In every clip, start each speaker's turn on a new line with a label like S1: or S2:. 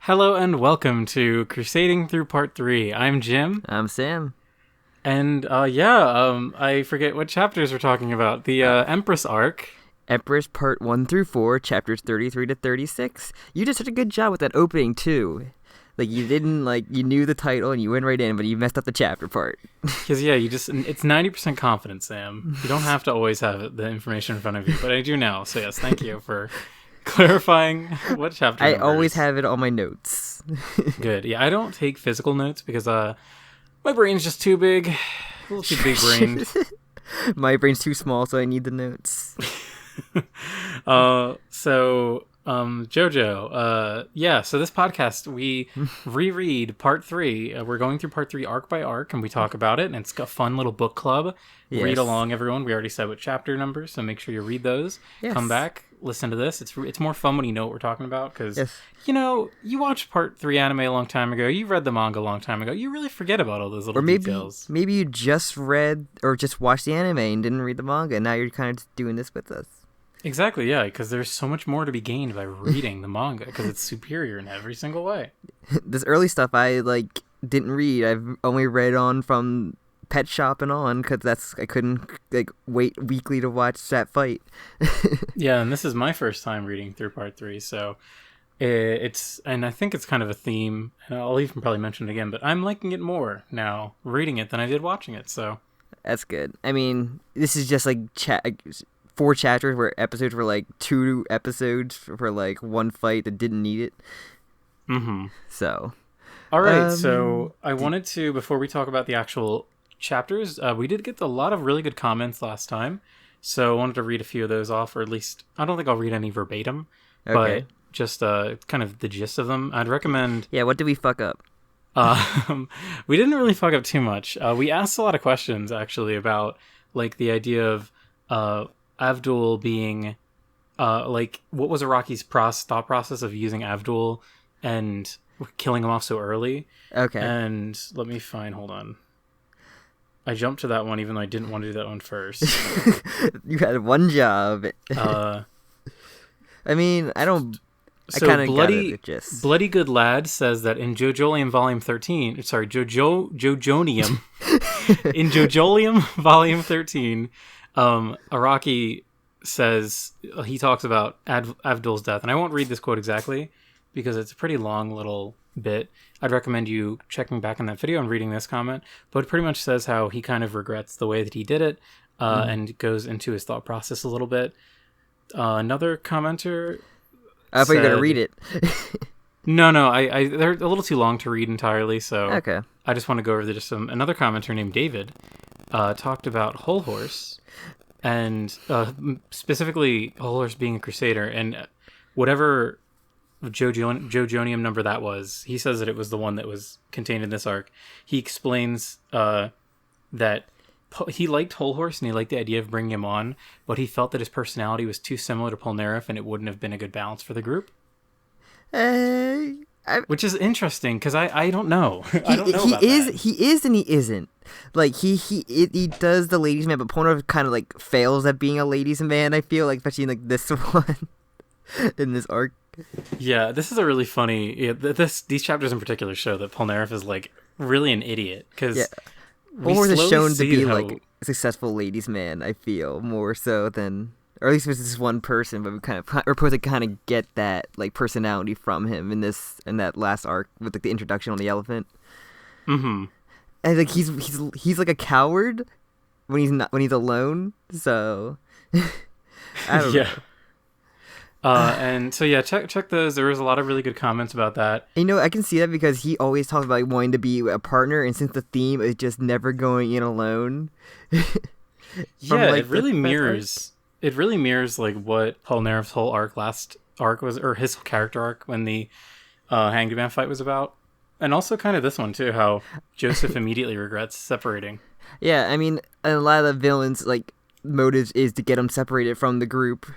S1: Hello and welcome to Crusading Through Part 3. I'm Jim.
S2: I'm Sam.
S1: And I forget what chapters we're talking about. The Empress arc.
S2: Empress Part 1 through 4, chapters 33 to 36. You did such a good job with that opening, too. Like, you didn't, you knew the title and you went right in, but you messed up the chapter part.
S1: Because, it's 90% confidence, Sam. You don't have to always have the information in front of you, but I do now. So, yes, thank you for clarifying what chapter
S2: I
S1: numbers.
S2: always have it on my notes.
S1: Good. Yeah, I don't take physical notes because my brain's just too big. A little too big brained.
S2: My brain's too small, so I need the notes.
S1: Jojo, so this podcast, we reread part 3. We're going through part 3 arc by arc, and we talk about it, and it's a fun little book club. Yes. Read along, everyone. We already said what chapter numbers, so make sure you read those. Yes. Come back, listen to this. It's more fun when you know what we're talking about, because, you watched part 3 anime a long time ago, you read the manga a long time ago, you really forget about all those little details.
S2: Maybe you just read, or just watched the anime and didn't read the manga, and now you're kind of doing this with us.
S1: Exactly, yeah, because there's so much more to be gained by reading the manga, because it's superior in every single way.
S2: This early stuff I, didn't read. I've only read on from Pet Shop and on, because I couldn't, wait weekly to watch that fight.
S1: Yeah, and this is my first time reading through part 3, so and I think it's kind of a theme, and I'll even probably mention it again, but I'm liking it more now, reading it, than I did watching it, so.
S2: That's good. I mean, this is just, 4 chapters where episodes were 2 episodes for one fight that didn't need it.
S1: Mm-hmm.
S2: So.
S1: All right. So I wanted to, before we talk about the actual chapters, we did get a lot of really good comments last time. So I wanted to read a few of those off, or at least, I don't think I'll read any verbatim, but just kind of the gist of them. I'd recommend.
S2: Yeah. What did we fuck up?
S1: We didn't really fuck up too much. We asked a lot of questions actually about the idea of, Avdul being, what was Araki's thought process of using Avdul and killing him off so early?
S2: Okay.
S1: And let me hold on. I jumped to that one even though I didn't want to do that one first.
S2: You had one job. I mean, I don't...
S1: So Bloody Good Lad says that in Jojolium Volume 13... Sorry, Jojonium. In Jojolium Volume 13... Araki says, he talks about Avdul's death, and I won't read this quote exactly because it's a pretty long little bit. I'd recommend you checking back on that video and reading this comment, but it pretty much says how he kind of regrets the way that he did it, and goes into his thought process a little bit. Another commenter
S2: I thought you were going to read it.
S1: No, they're a little too long to read entirely, so
S2: okay.
S1: I just want to go over just another commenter named David talked about Whole Horse, and specifically Whole Horse being a Crusader, and whatever Jojonium number that was, he says that it was the one that was contained in this arc. He explains that he liked Whole Horse and he liked the idea of bringing him on, but he felt that his personality was too similar to Polnareff and it wouldn't have been a good balance for the group. Which is interesting because I don't know. I don't know about that.
S2: He is and he isn't. He does the ladies' man, but Polnareff kind of fails at being a ladies' man. I feel especially in this one, in this arc.
S1: Yeah, this is a really funny. Yeah, these chapters in particular show that Polnareff is really an idiot because
S2: Polnareff is shown to be a successful ladies' man. I feel more so than. Or at least with this one person, but we're supposed to kind of get that personality from him in that last arc with the introduction on the elephant.
S1: Mm-hmm.
S2: And he's like a coward when he's alone. So I don't know.
S1: And so check those. There was a lot of really good comments about that.
S2: I can see that because he always talks about wanting to be a partner, and since the theme is just never going in alone.
S1: It really mirrors. It really mirrors what Polnareff's whole last arc was, or his character arc when the Hanged Man fight was about, and also kind of this one too. How Joseph immediately regrets separating.
S2: Yeah, I mean, a lot of the villains' motives is to get them separated from the group.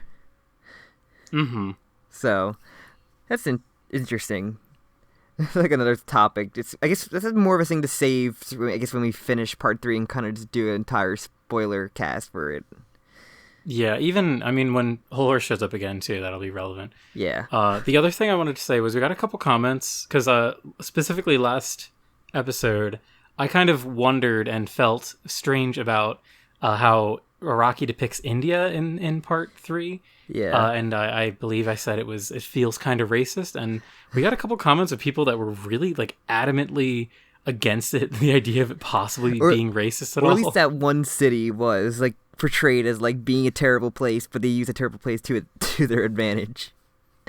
S1: Mm-hmm.
S2: So that's interesting. Another topic. I guess this is more of a thing to save. I guess when we finish part 3 and kind of just do an entire spoiler cast for it.
S1: Yeah, even, I mean, when Whole Horse shows up again, too, that'll be relevant.
S2: Yeah.
S1: The other thing I wanted to say was we got a couple comments, because specifically last episode, I kind of wondered and felt strange about how Araki depicts India in part 3.
S2: Yeah.
S1: And I believe I said it feels kind of racist, and we got a couple comments of people that were really, like, adamantly against it, the idea of it possibly being racist at all.
S2: Or at least that one city was, like, portrayed as like being a terrible place, but they use a terrible place to their advantage.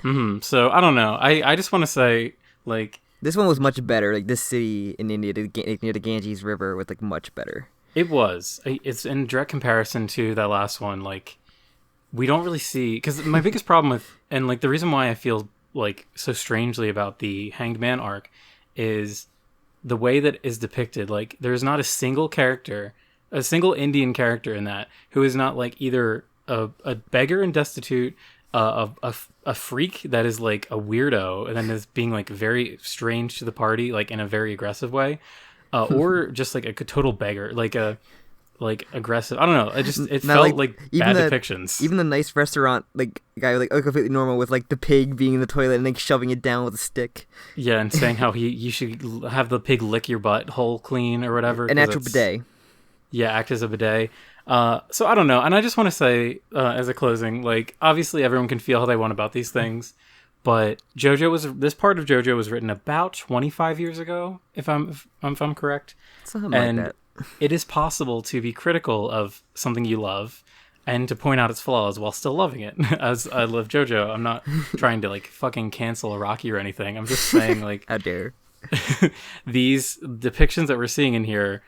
S1: So I don't know. I just want to say, like,
S2: this one was much better. Like, this city in India near the Ganges River was like much better.
S1: It was. It's in direct comparison to that last one. Like, we don't really see, because my biggest problem with, and like the reason why I feel like so strangely about the Hanged Man arc is the way that is depicted. Like, there's not a single Indian character in that who is not like either a beggar and destitute, a freak that is like a weirdo and then is being like very strange to the party, like in a very aggressive way, or just like a total beggar, like aggressive. I don't know. It felt like bad depictions.
S2: Even the nice restaurant like guy like completely normal with like the pig being in the toilet and like shoving it down with a stick.
S1: Yeah, and saying how you should have the pig lick your butt hole clean or whatever.
S2: An actual bidet.
S1: Yeah, act as a bidet. So I don't know. And I just want to say, as a closing, like, obviously everyone can feel how they want about these things, but this part of JoJo was written about 25 years ago, if I'm correct.
S2: Something like that.
S1: It is possible to be critical of something you love and to point out its flaws while still loving it. As I love JoJo, I'm not trying to like fucking cancel Araki or anything. I'm just saying, like,
S2: how dare.
S1: These depictions that we're seeing in here,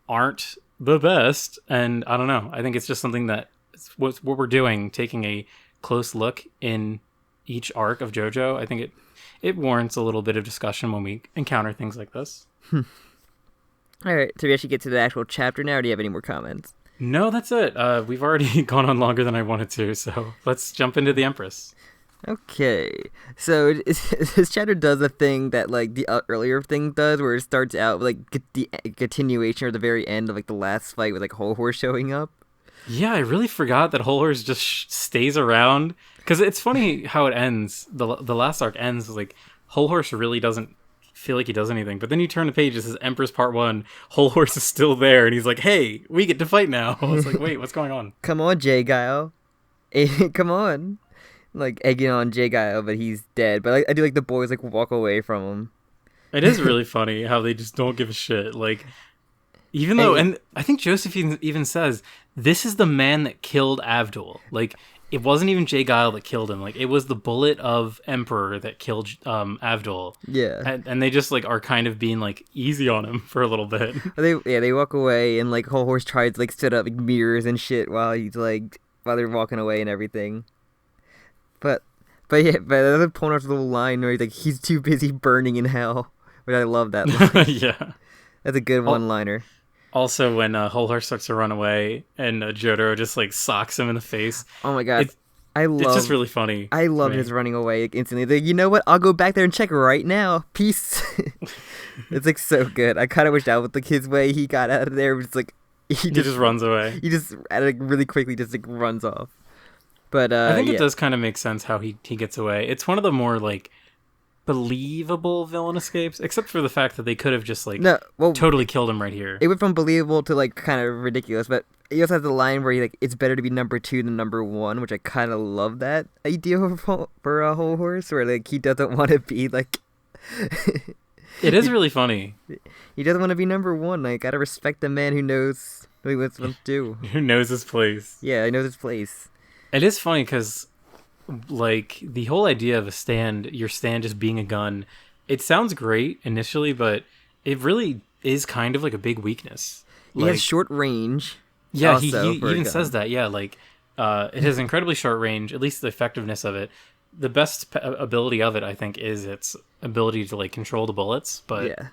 S1: aren't the best, and I don't know. I think it's just something that what we're doing, taking a close look in each arc of JoJo. I think it warrants a little bit of discussion when we encounter things like this.
S2: All right, so we actually get to the actual chapter now, or do you have any more comments?
S1: No, that's it. We've already gone on longer than I wanted to, so let's jump into the Empress.
S2: Okay, so this chapter does a thing that like the earlier thing does, where it starts out with like the continuation or the very end of like the last fight with like Whole Horse showing up.
S1: Yeah, I really forgot that Whole Horse just stays around, because it's funny how it ends. The last arc ends like Whole Horse really doesn't feel like he does anything, but then you turn the page, it says Empress Part 1, Whole Horse is still there, and he's like, hey, we get to fight now. I was like, wait, what's going on?
S2: Come on, J. Guile. Come on. Like egging on J. Guile, but he's dead. But like, I do like the boys like walk away from him.
S1: It is really funny how they just don't give a shit. Like, even though, and I think Joseph even says, this is the man that killed Avdol. Like, it wasn't even J. Guile that killed him. Like, it was the bullet of Emperor that killed Avdol.
S2: Yeah.
S1: And they just like are kind of being like easy on him for a little bit.
S2: They walk away, and like Whole Horse tries to like set up like mirrors and shit while they're walking away and everything. But the other point of the little line where he's too busy burning in hell, which I love that line.
S1: Yeah,
S2: that's a good one-liner.
S1: Also, when Whole Horse starts to run away and Jojo just like socks him in the face.
S2: Oh my god, it's
S1: just really funny.
S2: I love his running away like, instantly. Like, you know what? I'll go back there and check right now. Peace. It's like so good. I kind of wish that was like his way. He got out of there. It's like he just
S1: runs away.
S2: He just like really quickly just like runs off. But
S1: I think it does kind of make sense how he gets away. It's one of the more like believable villain escapes, except for the fact that they could have just like totally killed him right here.
S2: It went from believable to like kind of ridiculous, but he also has the line where he like, it's better to be number 2 than number 1, which I kind of love that idea for a Whole Horse, where like he doesn't want to be like.
S1: It is really funny.
S2: He doesn't want to be number 1. Like, gotta respect the man who knows what he wants to do.
S1: Who knows his place?
S2: Yeah, he knows his place.
S1: It is funny because, like, the whole idea of your stand just being a gun, it sounds great initially, but it really is kind of like a big weakness.
S2: He has short range.
S1: Yeah, he even says that. Yeah, like, it has incredibly short range, at least the effectiveness of it. The best ability of it, I think, is its ability to, like, control the bullets, but...
S2: Yeah.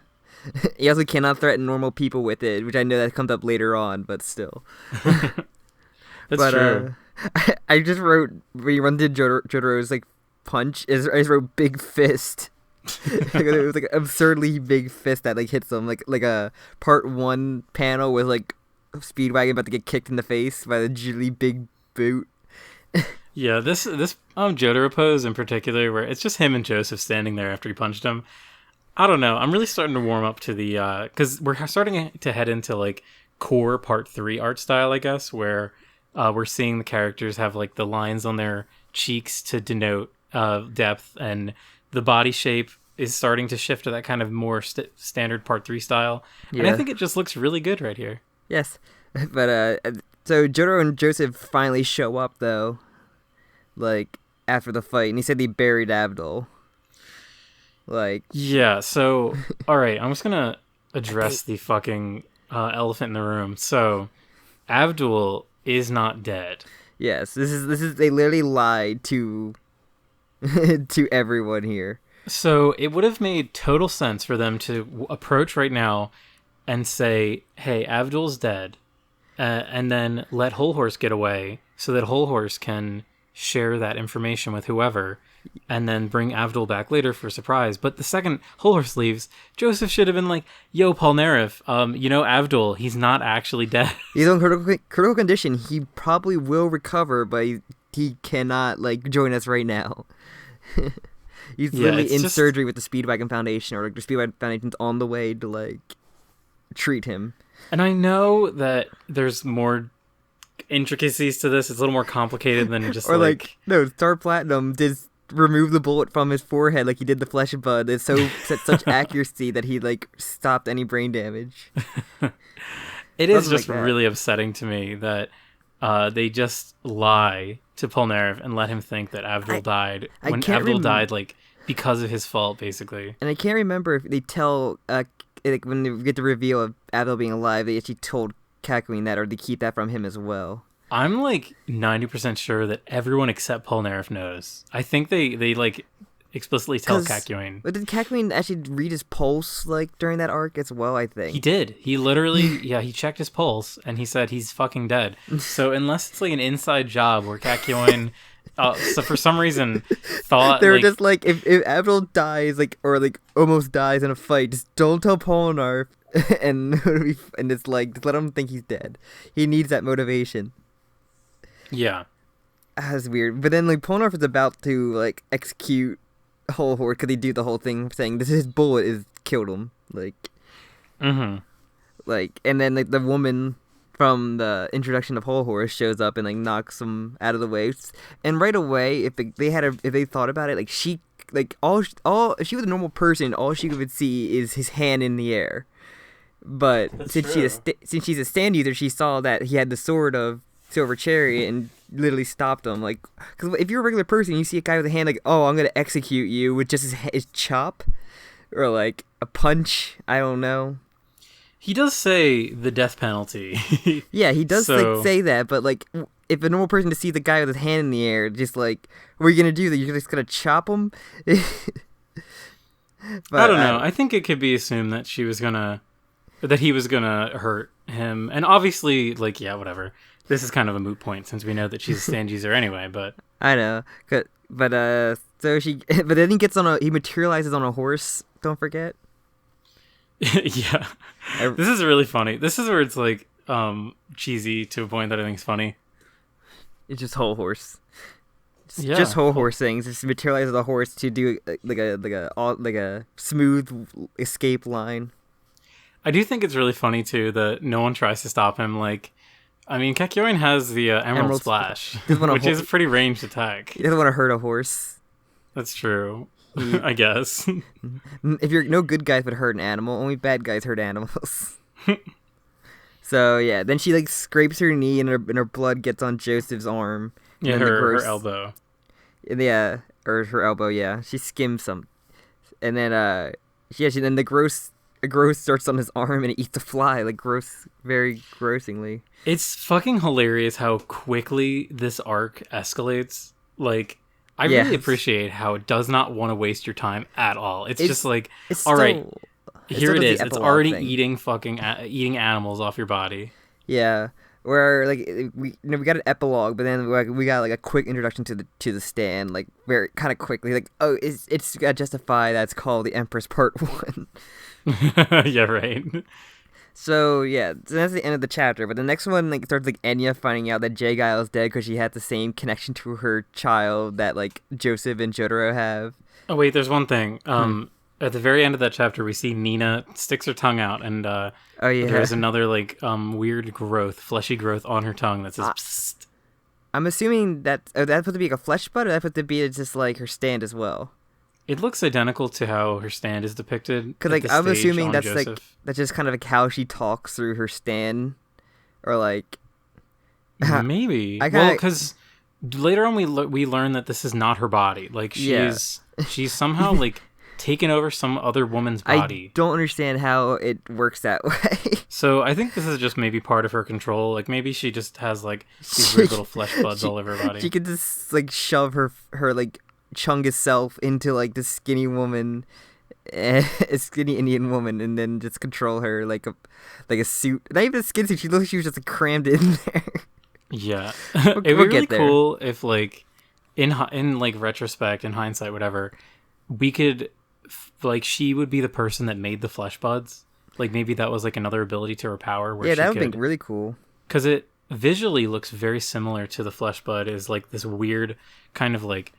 S2: He also cannot threaten normal people with it, which I know that comes up later on, but still.
S1: That's true.
S2: I just wrote, when you run into Jotaro's like punch, I just wrote big fist. It was like an absurdly big fist that like hits him, like a part 1 panel with like Speedwagon about to get kicked in the face by the really big boot.
S1: Yeah, this Jotaro pose in particular, where it's just him and Joseph standing there after he punched him. I don't know. I'm really starting to warm up to the because we're starting to head into like core part 3 art style, I guess, where we're seeing the characters have like the lines on their cheeks to denote depth, and the body shape is starting to shift to that kind of more standard part 3 style. Yeah. And I think it just looks really good right here.
S2: Yes, but so Jotaro and Joseph finally show up though, like after the fight, and he said he buried Abdul. Like,
S1: yeah, so all right, I'm just gonna address the fucking elephant in the room. So Abdul is not dead.
S2: Yes, this is they literally lied to to everyone here.
S1: So it would have made total sense for them to approach right now and say, hey, Abdul's dead, and then let Whole Horse get away so that Whole Horse can share that information with whoever, and then bring Abdul back later for a surprise. But the second Whole Horse leaves, Joseph should have been like, yo, Polnareff, Abdul, he's not actually dead.
S2: He's on critical condition. He probably will recover, but he cannot, like, join us right now. He's literally in surgery with the Speedwagon Foundation, or like the Speedwagon Foundation's on the way to, like, treat him.
S1: And I know that there's more intricacies to this. It's a little more complicated than just
S2: like no, Star Platinum did remove the bullet from his forehead like he did the Flesh and Blood. It's such accuracy that he like stopped any brain damage.
S1: It is just like really upsetting to me that they just lie to Polnareff and let him think that Abdul died when Abdul died like because of his fault, basically.
S2: And I can't remember if they tell like when they get the reveal of Abdul being alive, they actually told Kakyoin that, or they keep that from him as well.
S1: I'm like 90% sure that everyone except Polnareff knows. I think they like explicitly tell Kakyoin.
S2: But did Kakyoin actually read his pulse like during that arc as well? I think
S1: he did. He literally, he checked his pulse and he said he's fucking dead. So unless it's like an inside job where Kakyoin, so for some reason thought
S2: they were just like, if Abdul dies like or like almost dies in a fight, just don't tell Polnareff. and it's like, just let him think he's dead. He needs that motivation.
S1: Yeah.
S2: That's weird. But then like Polnareff is about to like execute Whole Horse because they do the whole thing saying this is his bullet is killed him. Like, like, and then like the woman from the introduction of Whole Horse shows up and like knocks him out of the way. And right away, if they thought about it, like she like all if she was a normal person, all she would see is his hand in the air. But since she's a stand user, she saw that he had the sword of Silver Chariot and literally stopped him. Like, because if you're a regular person, you see a guy with a hand like, oh, I'm gonna execute you with just his chop or like a punch. I don't know.
S1: He does say the death penalty.
S2: Yeah, he does like say that, but like, if a normal person to see the guy with his hand in the air, just like, what are you gonna do? That you're just gonna chop him? But,
S1: I don't know. I think it could be assumed that he was gonna hurt him, and obviously, like, yeah, whatever. This is kind of a moot point since we know that she's a stand user anyway. But
S2: I know, but then he materializes on a horse. Don't forget.
S1: Yeah, this is really funny. This is where it's like cheesy to a point that I think is funny.
S2: It's just Whole Horse. Just Whole Horse things. Just materializes a horse to do like a smooth escape line.
S1: I do think it's really funny too that no one tries to stop him. Like, I mean, Kakyoin has the Emerald Splash, which is a pretty ranged attack.
S2: He doesn't want to hurt a horse.
S1: That's true. I guess.
S2: If you're no good guys would hurt an animal, only bad guys hurt animals. So yeah, then she like scrapes her knee and her blood gets on Joseph's arm.
S1: Yeah, her elbow.
S2: Yeah, or her elbow. Yeah, she skims some, and then then the gross starts on his arm and it eats a fly, like very grossingly.
S1: It's fucking hilarious how quickly this arc escalates. Like, I really appreciate how it does not want to waste your time at all. It's just like, all right, here it is. It's already eating animals off your body.
S2: Yeah, where like we got an epilogue, but then we got like a quick introduction to the stand, like very kind of quickly, like, oh, it's got to justify that's called the Empress Part 1.
S1: Yeah, right.
S2: So yeah, so that's the end of the chapter. But the next one like starts like Enya finding out that J-Guile is dead because she had the same connection to her child that like Joseph and Jotaro have.
S1: Oh wait, there's one thing. At the very end of that chapter, we see Nina sticks her tongue out, and there's another like weird growth, fleshy growth on her tongue that says. Psst.
S2: I'm assuming that's supposed to be like a flesh bud, or that's supposed to be just like her stand as well.
S1: It looks identical to how her stand is depicted.
S2: Because like I'm assuming that's Joseph. Like that's just kind of like how she talks through her stand, or like
S1: maybe. Well, because later on we learn that this is not her body. Like she's somehow like taken over some other woman's body.
S2: I don't understand how it works that way.
S1: So I think this is just maybe part of her control. Like maybe she just has like these weird little flesh buds all over her body.
S2: She could just like shove her like chungus self into like this skinny woman, a skinny Indian woman, and then just control her like a suit. Not even a skin suit. She looks like she was just like, crammed in there.
S1: Yeah, it'd be really cool if like in like retrospect, in hindsight, whatever, we could like she would be the person that made the flesh buds. Like maybe that was like another ability to her power. Where
S2: that would be really cool.
S1: Because it visually looks very similar to the flesh bud. Is like this weird kind of like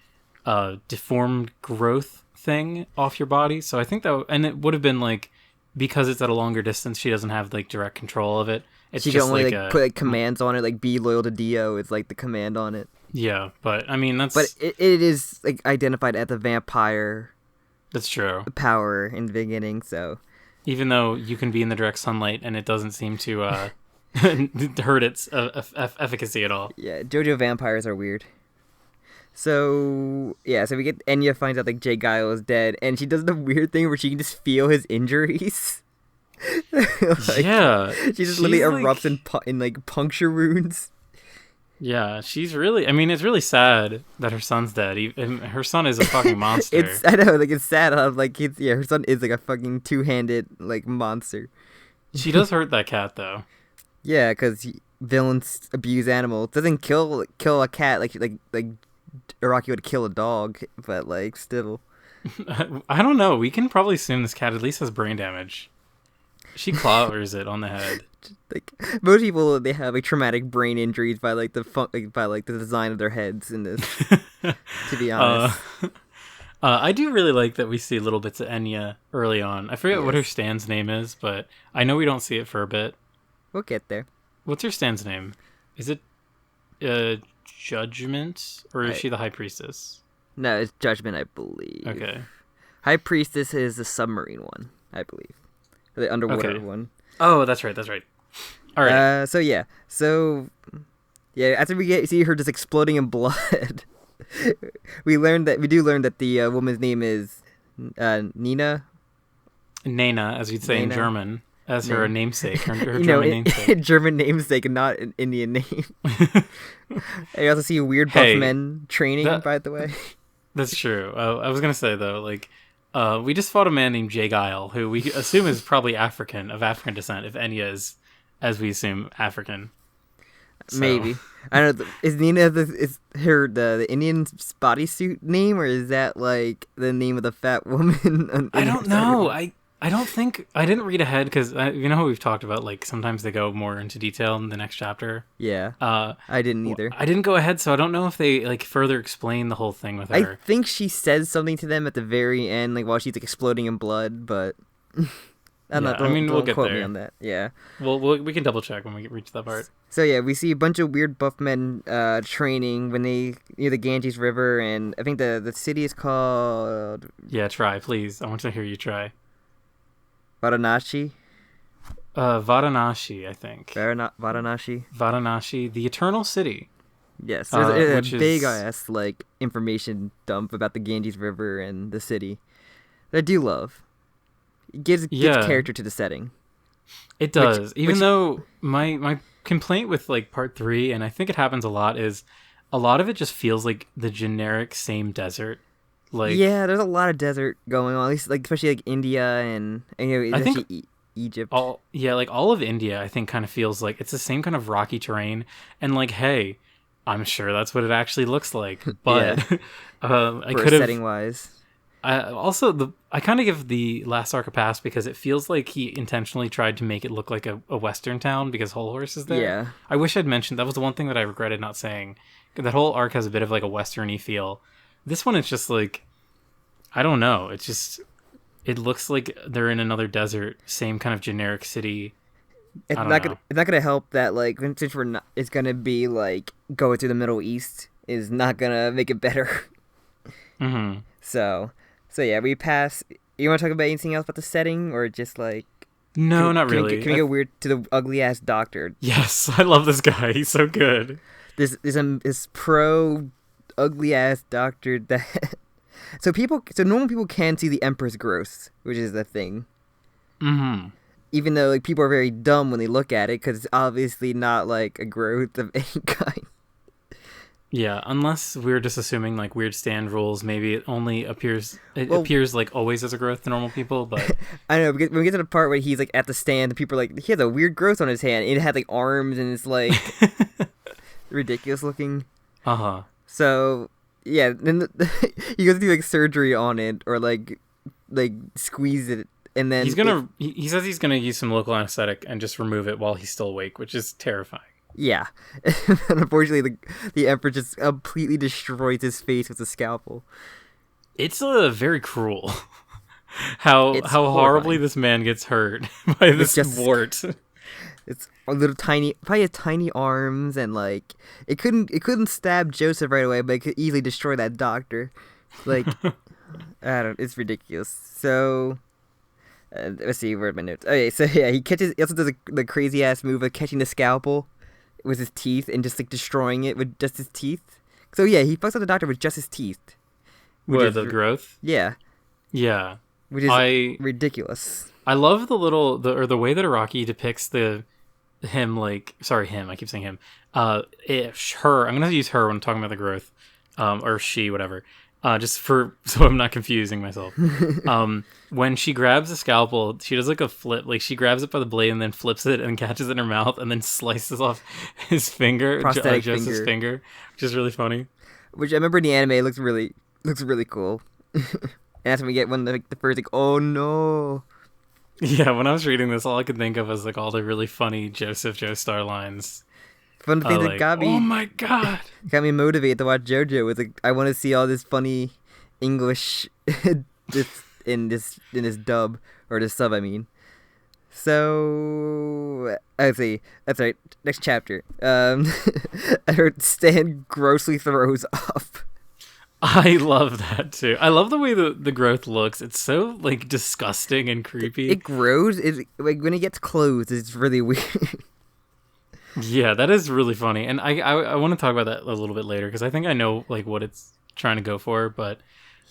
S1: deformed growth thing off your body. So I think that, and it would have been like, because it's at a longer distance, she doesn't have like direct control of it. It's
S2: she
S1: just
S2: can only like put like commands on it, like be loyal to Dio is like the command on it.
S1: Yeah, but I mean that's.
S2: But it is like identified as the vampire.
S1: That's true.
S2: Power in the beginning, so.
S1: Even though you can be in the direct sunlight and it doesn't seem to hurt its efficacy at all.
S2: Yeah, Jojo vampires are weird. So so we get Enya finds out like J-Guile is dead, and she does the weird thing where she can just feel his injuries. She just literally erupts in like puncture wounds.
S1: Yeah, she's really. I mean, it's really sad that her son's dead. Her son is a fucking monster.
S2: I know, like it's sad. How, like her son is like a fucking two-handed like monster.
S1: She does hurt that cat though.
S2: Yeah, because villains abuse animals. Doesn't kill a cat like Araki would kill a dog, but like still.
S1: I don't know. We can probably assume this cat at least has brain damage. She clobbers it on the head.
S2: Like most people, they have like traumatic brain injuries by like the design of their heads in this. To be honest,
S1: I do really like that we see little bits of Enya early on. I forget what her stand's name is, but I know we don't see it for a bit.
S2: We'll get there.
S1: What's her stand's name? Is it Judgment, or is she the High Priestess?
S2: No, it's Judgment, I believe.
S1: Okay.
S2: High Priestess is the submarine one, I believe. The underwater one.
S1: Oh, that's right. All right.
S2: So after we see her just exploding in blood, we do learn that the woman's name is Nina.
S1: Nana, as you'd say in German, as her namesake, her German namesake.
S2: German namesake, and not an Indian name. I also see weird buff men training, by the way.
S1: That's true. I was gonna say though, like. We just fought a man named J-Guile, who we assume is probably of African descent, if Enya is, as we assume, African.
S2: So. Maybe. I don't know. Is Nina the Indian bodysuit name, or is that like the name of the fat woman?
S1: I don't know. I don't think I didn't read ahead because you know how we've talked about like sometimes they go more into detail in the next chapter.
S2: Yeah. I didn't either.
S1: I didn't go ahead, so I don't know if they like further explain the whole thing with her.
S2: I think she says something to them at the very end, like while she's like exploding in blood, but we'll get quote there. Me on that. Yeah.
S1: Well, we can double check when we reach that part.
S2: So yeah, we see a bunch of weird buff men training when they near the Ganges River, and I think the city is called.
S1: Yeah, try please. I want to hear you try.
S2: Varanasi,
S1: I think.
S2: Varanasi,
S1: the Eternal City.
S2: Yes, there's a big ass like information dump about the Ganges River and the city that I do love. It gives character to the setting.
S1: It does, even though my complaint with like part 3, and I think it happens a lot, is a lot of it just feels like the generic same desert. Like,
S2: yeah, there's a lot of desert going on, at least, like especially like India and I think Egypt.
S1: All of India, I think, kind of feels like it's the same kind of rocky terrain, and like, hey, I'm sure that's what it actually looks like, but I could have
S2: setting wise.
S1: I kind of give the last arc a pass because it feels like he intentionally tried to make it look like a Western town because Whole Horse is there.
S2: Yeah.
S1: I wish I'd mentioned, that was the one thing that I regretted not saying. That whole arc has a bit of like a Western-y feel. This one, it's just like, I don't know. It's just, it looks like they're in another desert, same kind of generic city.
S2: It's not gonna help that like since it's gonna be like going through the Middle East is not gonna make it better.
S1: Mm-hmm.
S2: So yeah, we pass. You want to talk about anything else about the setting, or just like?
S1: No, not really.
S2: Can we go weird to the ugly ass doctor?
S1: Yes, I love this guy. He's so good.
S2: This pro ugly ass doctor that so normal people can see the Empress growth, which is the thing.
S1: Mm-hmm.
S2: Even though like people are very dumb when they look at it, because it's obviously not like a growth of any kind.
S1: Yeah, unless we're just assuming like weird stand rules, maybe it only appears like always as a growth to normal people, but
S2: I know, because when we get to the part where he's like at the stand, the people are like, he has a weird growth on his hand. It had like arms and it's like ridiculous looking.
S1: Uh-huh.
S2: So yeah, then he goes to do like surgery on it or like squeeze it, and then
S1: he says he's gonna use some local anesthetic and just remove it while he's still awake, which is terrifying.
S2: Yeah. And unfortunately, the Emperor just completely destroys his face with a scalpel.
S1: It's very cruel how horribly this man gets hurt by this wart.
S2: It's a little tiny, probably tiny arms, and like it couldn't stab Joseph right away, but it could easily destroy that doctor. Like, it's ridiculous. So. Let's see, where are my notes? Okay, so yeah, he also does the crazy ass move of catching the scalpel with his teeth and just like destroying it with just his teeth. So yeah, he fucks up the doctor with just his teeth.
S1: With the growth?
S2: Yeah.
S1: Yeah.
S2: Which is ridiculous.
S1: I love the way that Araki depicts I keep saying him. Her, I'm gonna use her when talking about the growth. Or she, whatever. So I'm not confusing myself. When she grabs a scalpel, she does like a flip. Like she grabs it by the blade and then flips it and catches it in her mouth and then slices off his finger, Joseph's finger, which is really funny.
S2: Which I remember in the anime looks really cool. And that's when we get the first like, oh no.
S1: Yeah, when I was reading this, all I could think of was like all the really funny Joseph Jostar lines.
S2: Fun thing that got me.
S1: Oh my god!
S2: Got me motivated to watch Jojo. With like, I want to see all this funny English in this dub or this sub. I mean, so let's see. That's right. Next chapter. I heard Stan grossly throws up.
S1: I love that too. I love the way the growth looks. It's so like disgusting and creepy.
S2: It grows. It like when it gets closed, it's really weird.
S1: Yeah, that is really funny, and I want to talk about that a little bit later because I think I know like what it's trying to go for. But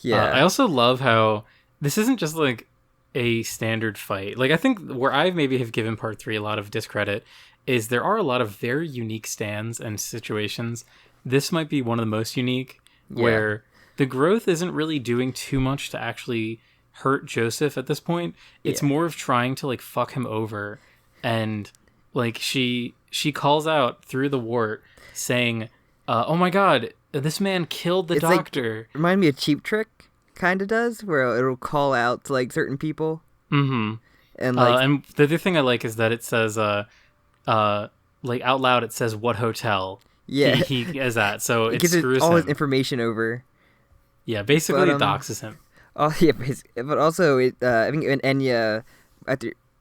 S1: yeah, I also love how this isn't just like a standard fight. Like I think where I maybe have given Part 3 a lot of discredit is there are a lot of very unique stands and situations. This might be one of the most unique where the growth isn't really doing too much to actually hurt Joseph at this point. It's more of trying to like fuck him over, and like she calls out through the wart saying, oh my god, this man killed the doctor.
S2: Like, remind me of Cheap Trick, kind of does, where it'll call out to like certain people.
S1: Mm-hmm.
S2: And like,
S1: and the other thing I like is that it says, like out loud, it says what hotel he is at. So it screws
S2: all
S1: him.
S2: His information over.
S1: Yeah, basically it doxes him.
S2: Oh yeah, but also I think in Enya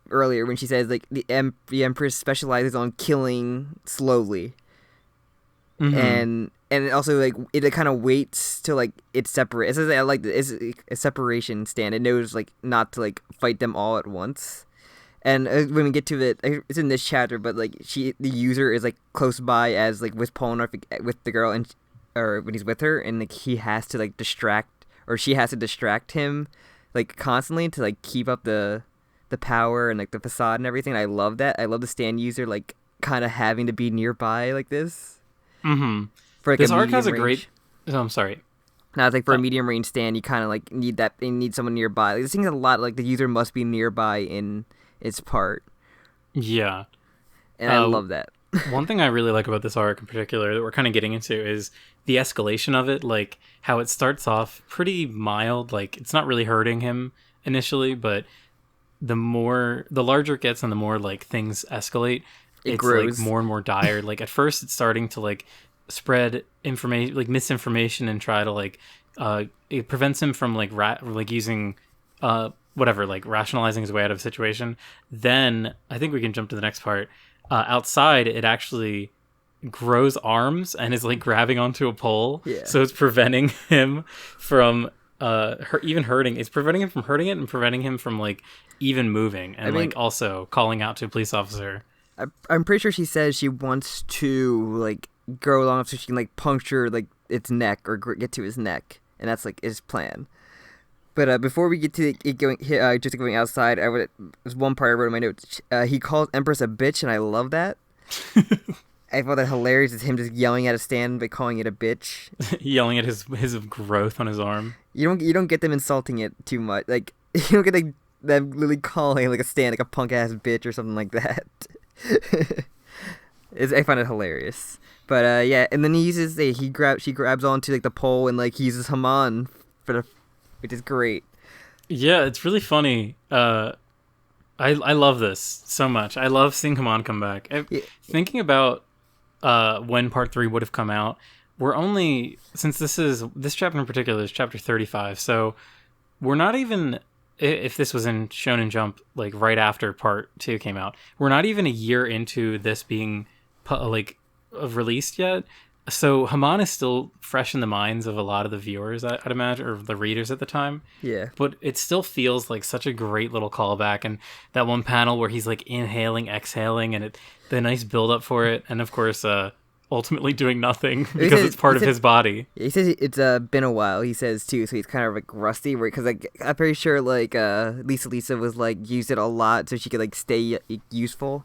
S2: earlier when she says like the Empress specializes on killing slowly, and also like it kind of waits till like it's separate. It says that like it's a separation stand. It knows like not to like fight them all at once. And when we get to it, it's in this chapter, but like the user is like close by as like with Polnareff with the girl or when he's with her, and like he has to like distract or she has to distract him like constantly to like keep up the power and like the facade and everything. I love that. I love the stand user like kind of having to be nearby like this.
S1: Mm-hmm.
S2: For like
S1: this
S2: a
S1: arc has a
S2: range.
S1: great. Oh, I'm sorry.
S2: Now it's like for a medium range stand, you kind of like need that. You need someone nearby. Like, this thing is a lot. Like the user must be nearby in its part.
S1: Yeah,
S2: and I love that.
S1: One thing I really like about this arc in particular that we're kind of getting into is the escalation of it, like how it starts off pretty mild, like it's not really hurting him initially, but the larger it gets and the more like things escalate,
S2: it
S1: it's
S2: grows.
S1: like more and more dire. Like at first it's starting to like spread information, like misinformation, and try to like it prevents him from like using whatever, like rationalizing his way out of a situation. Then I think we can jump to the next part. Outside, it actually grows arms and is like grabbing onto a pole.
S2: Yeah.
S1: So it's preventing him from even hurting. It's preventing him from hurting it and preventing him from like even moving. And like also calling out to a police officer.
S2: I'm pretty sure she says she wants to like grow long enough so she can like puncture like its neck or get to his neck, and that's like his plan. But before we get to it going outside, there's one part I wrote in my notes. He calls Empress a bitch, and I love that. I thought that hilarious. It's him just yelling at a stand by calling it a bitch.
S1: Yelling at his growth on his arm.
S2: You don't get them insulting it too much. Like you don't get like them literally calling like a stand like a punk ass bitch or something like that. I find it hilarious. But yeah, and then he uses she grabs onto like the pole and like he uses Haman which is great.
S1: Yeah, it's really funny. I love this so much. I love seeing Haman come back. Thinking about when part 3 would have come out, we're only, since this chapter in particular is chapter 35, so we're not even, if this was in Shonen Jump like right after part 2 came out, we're not even a year into this being released yet. So Haman is still fresh in the minds of a lot of the viewers, I'd imagine, or the readers at the time.
S2: Yeah.
S1: But it still feels like such a great little callback. And that one panel where he's like inhaling, exhaling, and the nice build up for it. And of course, ultimately doing nothing because it's part of his body.
S2: He says it's been a while, he says too, so he's kind of like rusty, because like I'm pretty sure like Lisa was like used it a lot so she could like stay useful.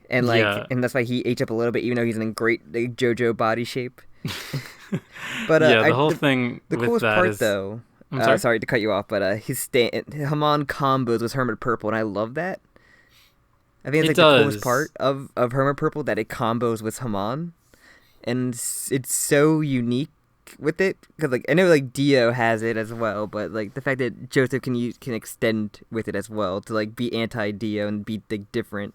S2: And like, and that's why he aged up a little bit, even though he's in a great like, Jojo body shape. But
S1: the whole thing.
S2: The
S1: with
S2: coolest
S1: that
S2: part,
S1: is,
S2: though.
S1: I'm
S2: sorry to cut you off, but Haman combos with Hermit Purple, and I love that. I think it's like the coolest part of Hermit Purple, that it combos with Haman, and it's so unique with it, because like I know like Dio has it as well, but like the fact that Joseph can extend with it as well to like be anti-Dio and be like different.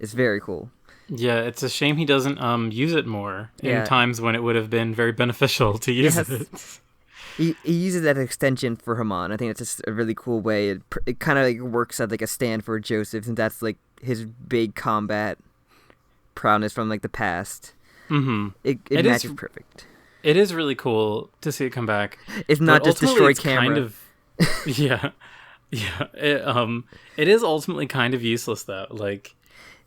S2: It's very cool.
S1: Yeah, it's a shame he doesn't use it more in times when it would have been very beneficial to use it.
S2: He uses that extension for Haman. I think it's just a really cool way. It kind of like works as like a stand for Joseph, and that's like his big combat prowess from like the past.
S1: Mm-hmm.
S2: It matches perfect.
S1: It is really cool to see it come back.
S2: It's not just destroy camera.
S1: Kind of, yeah. It is ultimately kind of useless though. Like.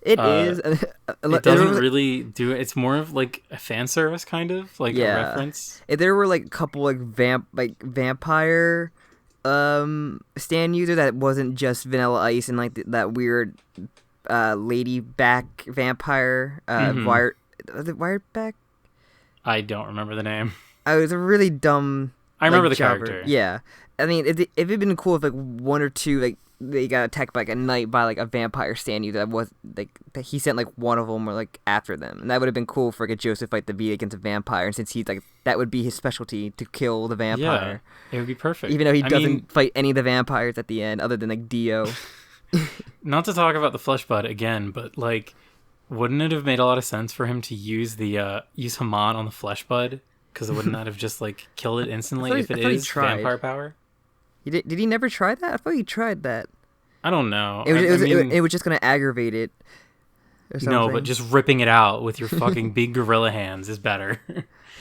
S2: It is.
S1: It doesn't really do it. It's more of like a fan service, kind of like a reference.
S2: If there were like a couple like vampire stand user that wasn't just Vanilla Ice and like that weird lady back vampire wired back.
S1: I don't remember the name.
S2: It was a really dumb.
S1: I remember the character.
S2: Yeah, I mean, it'd been cool if like one or two like. They got attacked by like a night by like a vampire stand user that was like that he sent like one of them or like after them, and that would have been cool for like a Joseph fight the V against a vampire, and since he's like that would be his specialty to kill the vampire.
S1: Yeah, it would be perfect.
S2: Even though he doesn't fight any of the vampires at the end, other than like Dio.
S1: Not to talk about the flesh bud again, but like, wouldn't it have made a lot of sense for him to use use Haman on the flesh bud? Because it wouldn't that have just like killed it instantly if it is vampire power?
S2: Did he never try that? I thought he tried that.
S1: I don't know.
S2: It was just going to aggravate it.
S1: No, but just ripping it out with your fucking big gorilla hands is better.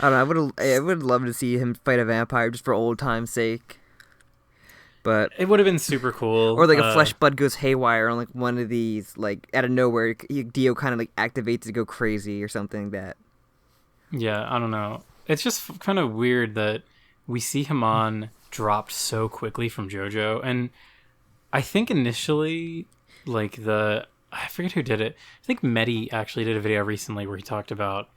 S2: I don't know. I would love to see him fight a vampire just for old time's sake. But
S1: it would have been super cool.
S2: Or like a flesh bud goes haywire on like one of these, like out of nowhere, Dio kind of like activates to go crazy or something like that.
S1: Yeah, I don't know. It's just kind of weird that we see Haman dropped so quickly from Jojo, and I think initially, like I forget who did it. I think Medi actually did a video recently where he talked about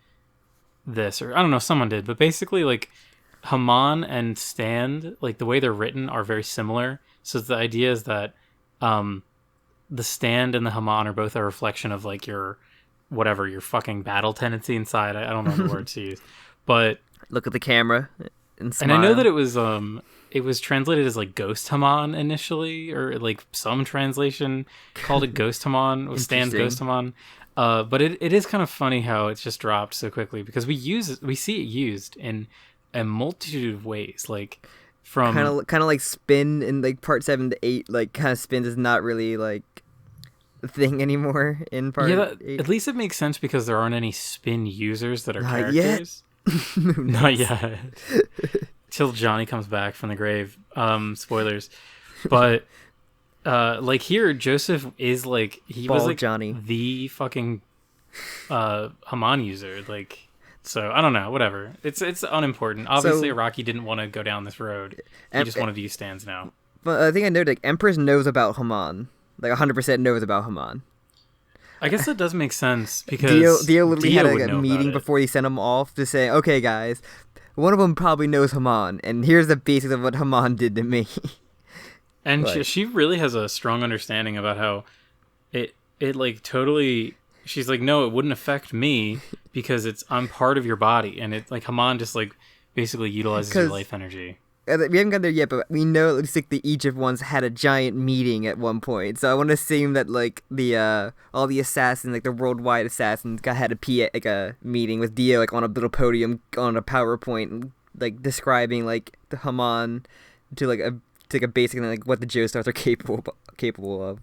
S1: this, or I don't know, someone did, but basically like Haman and Stand, like the way they're written are very similar. So the idea is that the Stand and the Haman are both a reflection of like your whatever, your fucking battle tendency inside. I don't know the word to use, but
S2: look at the camera and smile.
S1: And I know that it was translated as like Ghost Haman initially, or like some translation called it Ghost Haman, or Stan's Ghost Haman. But it is kind of funny how it's just dropped so quickly, because we see it used in a multitude of ways, like from
S2: kind of like spin in like part 7 to 8, like kind of spin is not really like a thing anymore in part 8.
S1: At least it makes sense because there aren't any spin users that are characters. Not yet. Till Johnny comes back from the grave. Spoilers. But like here, Joseph is like was like
S2: Johnny,
S1: the fucking Haman user. Like, so I don't know. Whatever. It's unimportant. Obviously, Araki didn't want to go down this road. He just wanted to use stands now.
S2: But I think I know like Empress knows about Haman. Like 100% knows about Haman.
S1: I guess that does make sense, because
S2: Dio literally had like a meeting before he sent them off to say, okay, guys, one of them probably knows Haman, and here's the basics of what Haman did to me.
S1: And like, she really has a strong understanding about how it like totally. She's like, no, it wouldn't affect me because I'm part of your body, and it like Haman just like basically utilizes your life energy.
S2: We haven't got there yet, but we know at least like the each of ones had a giant meeting at one point. So I want to assume that like the all the assassins, like the worldwide assassins, had a meeting with Dio like on a little podium on a PowerPoint, like describing like the Haman to like a basic like what the Joestars are capable of.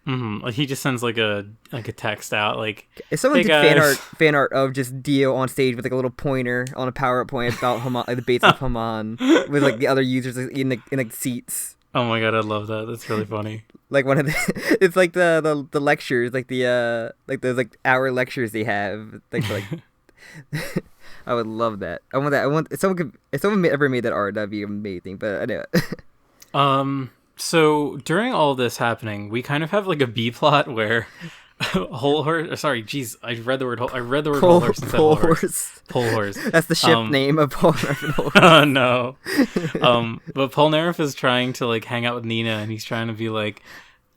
S1: Mm-hmm. Like he just sends like a text out like,
S2: if someone
S1: hey
S2: did fan art of just Dio on stage with like a little pointer on a PowerPoint about Haman, like the basics of Haman, with like the other users in like seats.
S1: Oh my god, I love that. That's really funny.
S2: Like one of the, it's like the lectures, like the like those like hour lectures they have. Like I would love that. I want that. I want if someone ever made that art, that'd be amazing. But I know.
S1: So during all this happening, we kind of have like a B plot where Whole Horse. Sorry, geez, I read the word Whole Horse instead of Whole Horse. Whole Horse.
S2: That's the ship name of Polnareff.
S1: No. But Polnareff is trying to like hang out with Nina, and he's trying to be like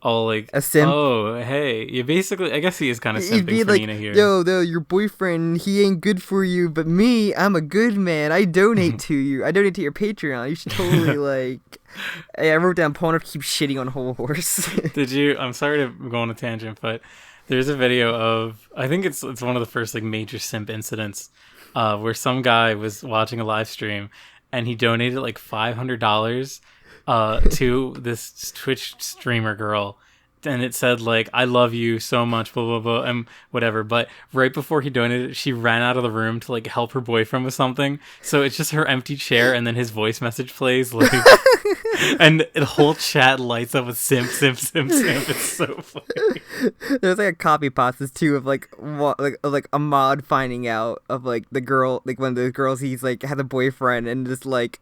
S1: all like
S2: a simp.
S1: Oh, hey, you basically. I guess he is kind of simping for
S2: like,
S1: Nina here.
S2: Yo, your boyfriend, he ain't good for you, but me, I'm a good man. I donate to you. I donate to your Patreon. You should totally like. Hey, I wrote down Polnareff keeps shitting on Whole Horse.
S1: Did you? I'm sorry to go on a tangent, but there's a video of, I think it's one of the first like major simp incidents, where some guy was watching a live stream and he donated like $500 to this Twitch streamer girl. And it said like, I love you so much, blah, blah, blah, and whatever. But right before he donated, she ran out of the room to like help her boyfriend with something. So it's just her empty chair, and then his voice message plays like, and the whole chat lights up with simp, simp, simp, simp. It's so funny.
S2: There's like a copy pastas too of like like Ahmad finding out of like the girl, like one of the girls he's like had a boyfriend, and just like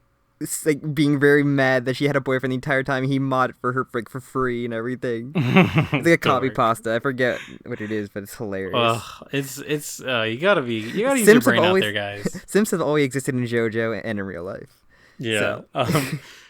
S2: being very mad that she had a boyfriend the entire time. He modded for her for free and everything. It's like a copy pasta. I forget what it is, but it's hilarious.
S1: It's you gotta use your brain out there, guys.
S2: Sims have always existed in JoJo and in real life.
S1: Yeah.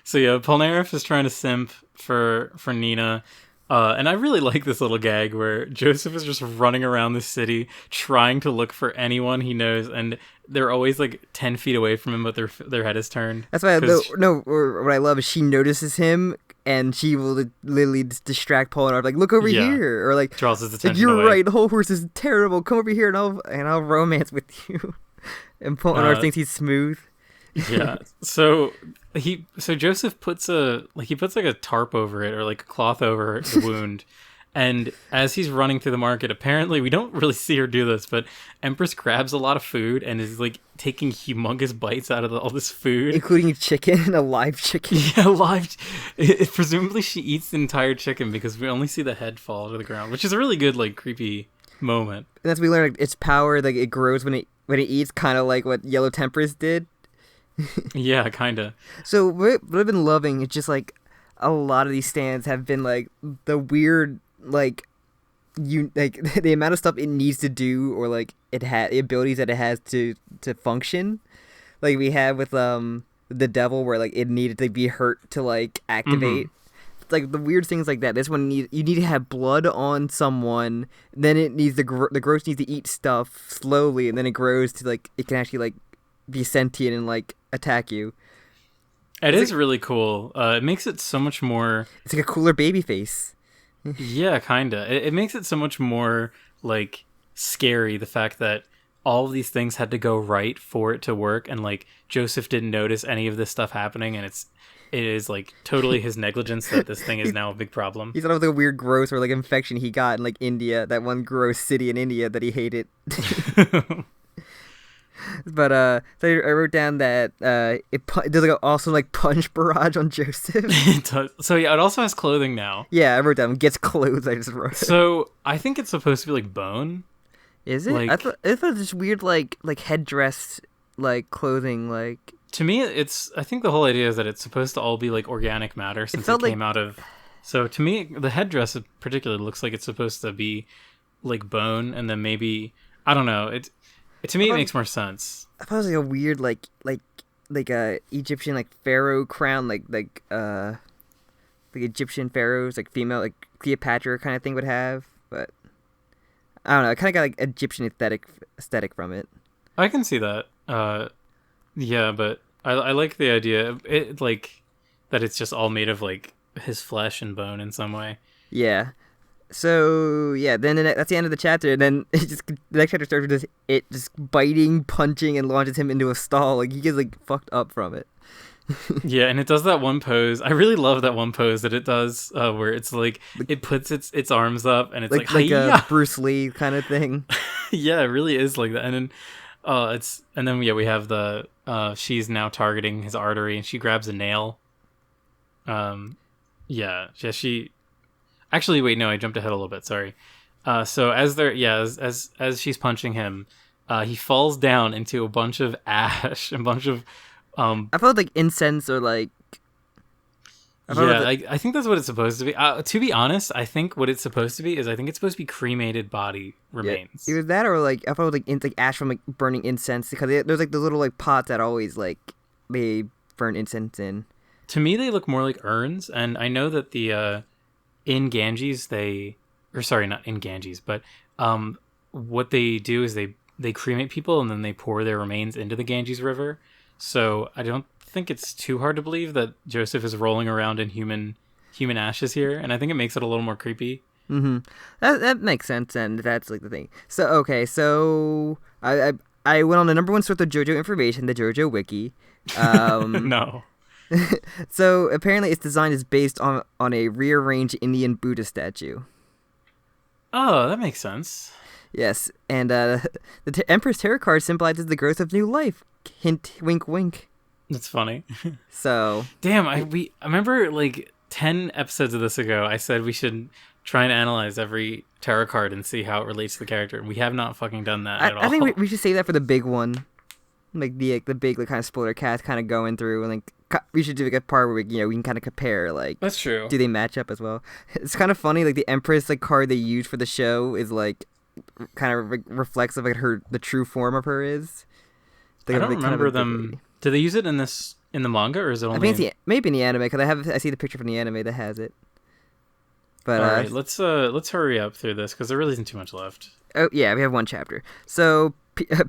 S1: So yeah, Polnareff is trying to simp for Nina. And I really like this little gag where Joseph is just running around the city trying to look for anyone he knows, and they're always like 10 feet away from him, but their head is turned.
S2: That's why what I love is she notices him, and she will literally distract Polnareff, like, look over here, or like,
S1: draws his attention
S2: you're
S1: away.
S2: right, the Whole Horse is terrible. Come over here, and I'll romance with you. And Polnareff thinks he's smooth.
S1: Yeah. So Joseph puts like a tarp over it, or like a cloth over the wound. And as he's running through the market, apparently we don't really see her do this, but Empress grabs a lot of food and is like taking humongous bites out of all this food,
S2: including chicken, a live chicken.
S1: Yeah, presumably she eats the entire chicken, because we only see the head fall to the ground, which is a really good like creepy moment.
S2: And that's we learn, like, its power, like it grows when it eats, kind of like what Yellow Temperance did.
S1: Yeah, kind of.
S2: So what I've been loving is just like a lot of these stands have been like the weird like the amount of stuff it needs to do, or like it had the abilities that it has to function. Like we have with the devil, where like it needed to be hurt to like activate. like the weird things like that. This one you need to have blood on someone, then it needs the ghost needs to eat stuff slowly, and then it grows to like it can actually like be sentient and like attack you.
S1: It is really cool. It makes it so much more.
S2: It's like a cooler baby face.
S1: Yeah, kinda. It makes it so much more like scary. The fact that all of these things had to go right for it to work, and like Joseph didn't notice any of this stuff happening, and it is like totally his negligence that this thing is now a big problem.
S2: He thought of the weird growth or like infection he got in like India, that one gross city in India that he hated. But so I wrote down that there's like also like punch barrage on Joseph.
S1: It does. So yeah, it also has clothing now.
S2: Yeah, I wrote down gets clothes. I just wrote.
S1: So I think it's supposed to be like bone.
S2: Is it? Like, I thought it was just weird like headdress like clothing like.
S1: To me, I think the whole idea is that it's supposed to all be like organic matter since it came out of. So to me, the headdress in particular looks like it's supposed to be like bone, and then maybe I don't know. To me, it makes more sense.
S2: I thought it was like a weird like a Egyptian like pharaoh crown like Egyptian pharaohs like female like Cleopatra kind of thing would have, but I don't know. I kind of got like Egyptian aesthetic from it.
S1: I can see that. Yeah, but I like the idea of it like that it's just all made of like his flesh and bone in some way.
S2: Yeah. So yeah, then that's the end of the chapter. And then the next chapter starts with it just biting, punching, and launches him into a stall. Like he gets like fucked up from it.
S1: Yeah, and it does that one pose. I really love that one pose that it does, where it's like it puts its arms up and it's like
S2: a Bruce Lee kind of thing.
S1: Yeah, it really is like that. And then we have the she's now targeting his artery, and she grabs a nail. She. Actually, wait, no, I jumped ahead a little bit. Sorry. So as she's punching him, he falls down into a bunch of ash, a bunch of.
S2: I felt like incense or like.
S1: I think that's what it's supposed to be. To be honest, I think what it's supposed to be is it's supposed to be cremated body remains.
S2: Yeah, either that or like I felt like ash from like burning incense, because there's like the little like pots that always like they burn incense in.
S1: To me, they look more like urns, and I know that the. In Ganges, not in Ganges, but what they do is they cremate people and then they pour their remains into the Ganges River. So I don't think it's too hard to believe that Joseph is rolling around in human ashes here, and I think it makes it a little more creepy.
S2: Mm-hmm. That makes sense, and that's like the thing. So okay, so I went on the number one source of JoJo information, the JoJo Wiki.
S1: No.
S2: So apparently its design is based on a rearranged Indian Buddha statue.
S1: Oh, that makes sense.
S2: Yes, and the Empress tarot card symbolizes the growth of new life. Hint, wink, wink.
S1: That's funny.
S2: So
S1: damn, I remember like 10 episodes of this ago, I said we should try and analyze every tarot card and see how it relates to the character, and we have not fucking done that at all.
S2: I think we should save that for the big one, like the big like kind of spoiler cast kind of going through, and like we should do like a part where we can kind of compare like.
S1: That's true.
S2: Do they match up as well? It's kind of funny, like the Empress like card they use for the show is like kind of reflects of like the true form of her is.
S1: I don't remember them. Do they use it in the manga, or is it only?
S2: I think it's maybe in the anime, because I see the picture from the anime that has it. But
S1: all right, let's hurry up through this because there really isn't too much left.
S2: Oh yeah, we have one chapter. So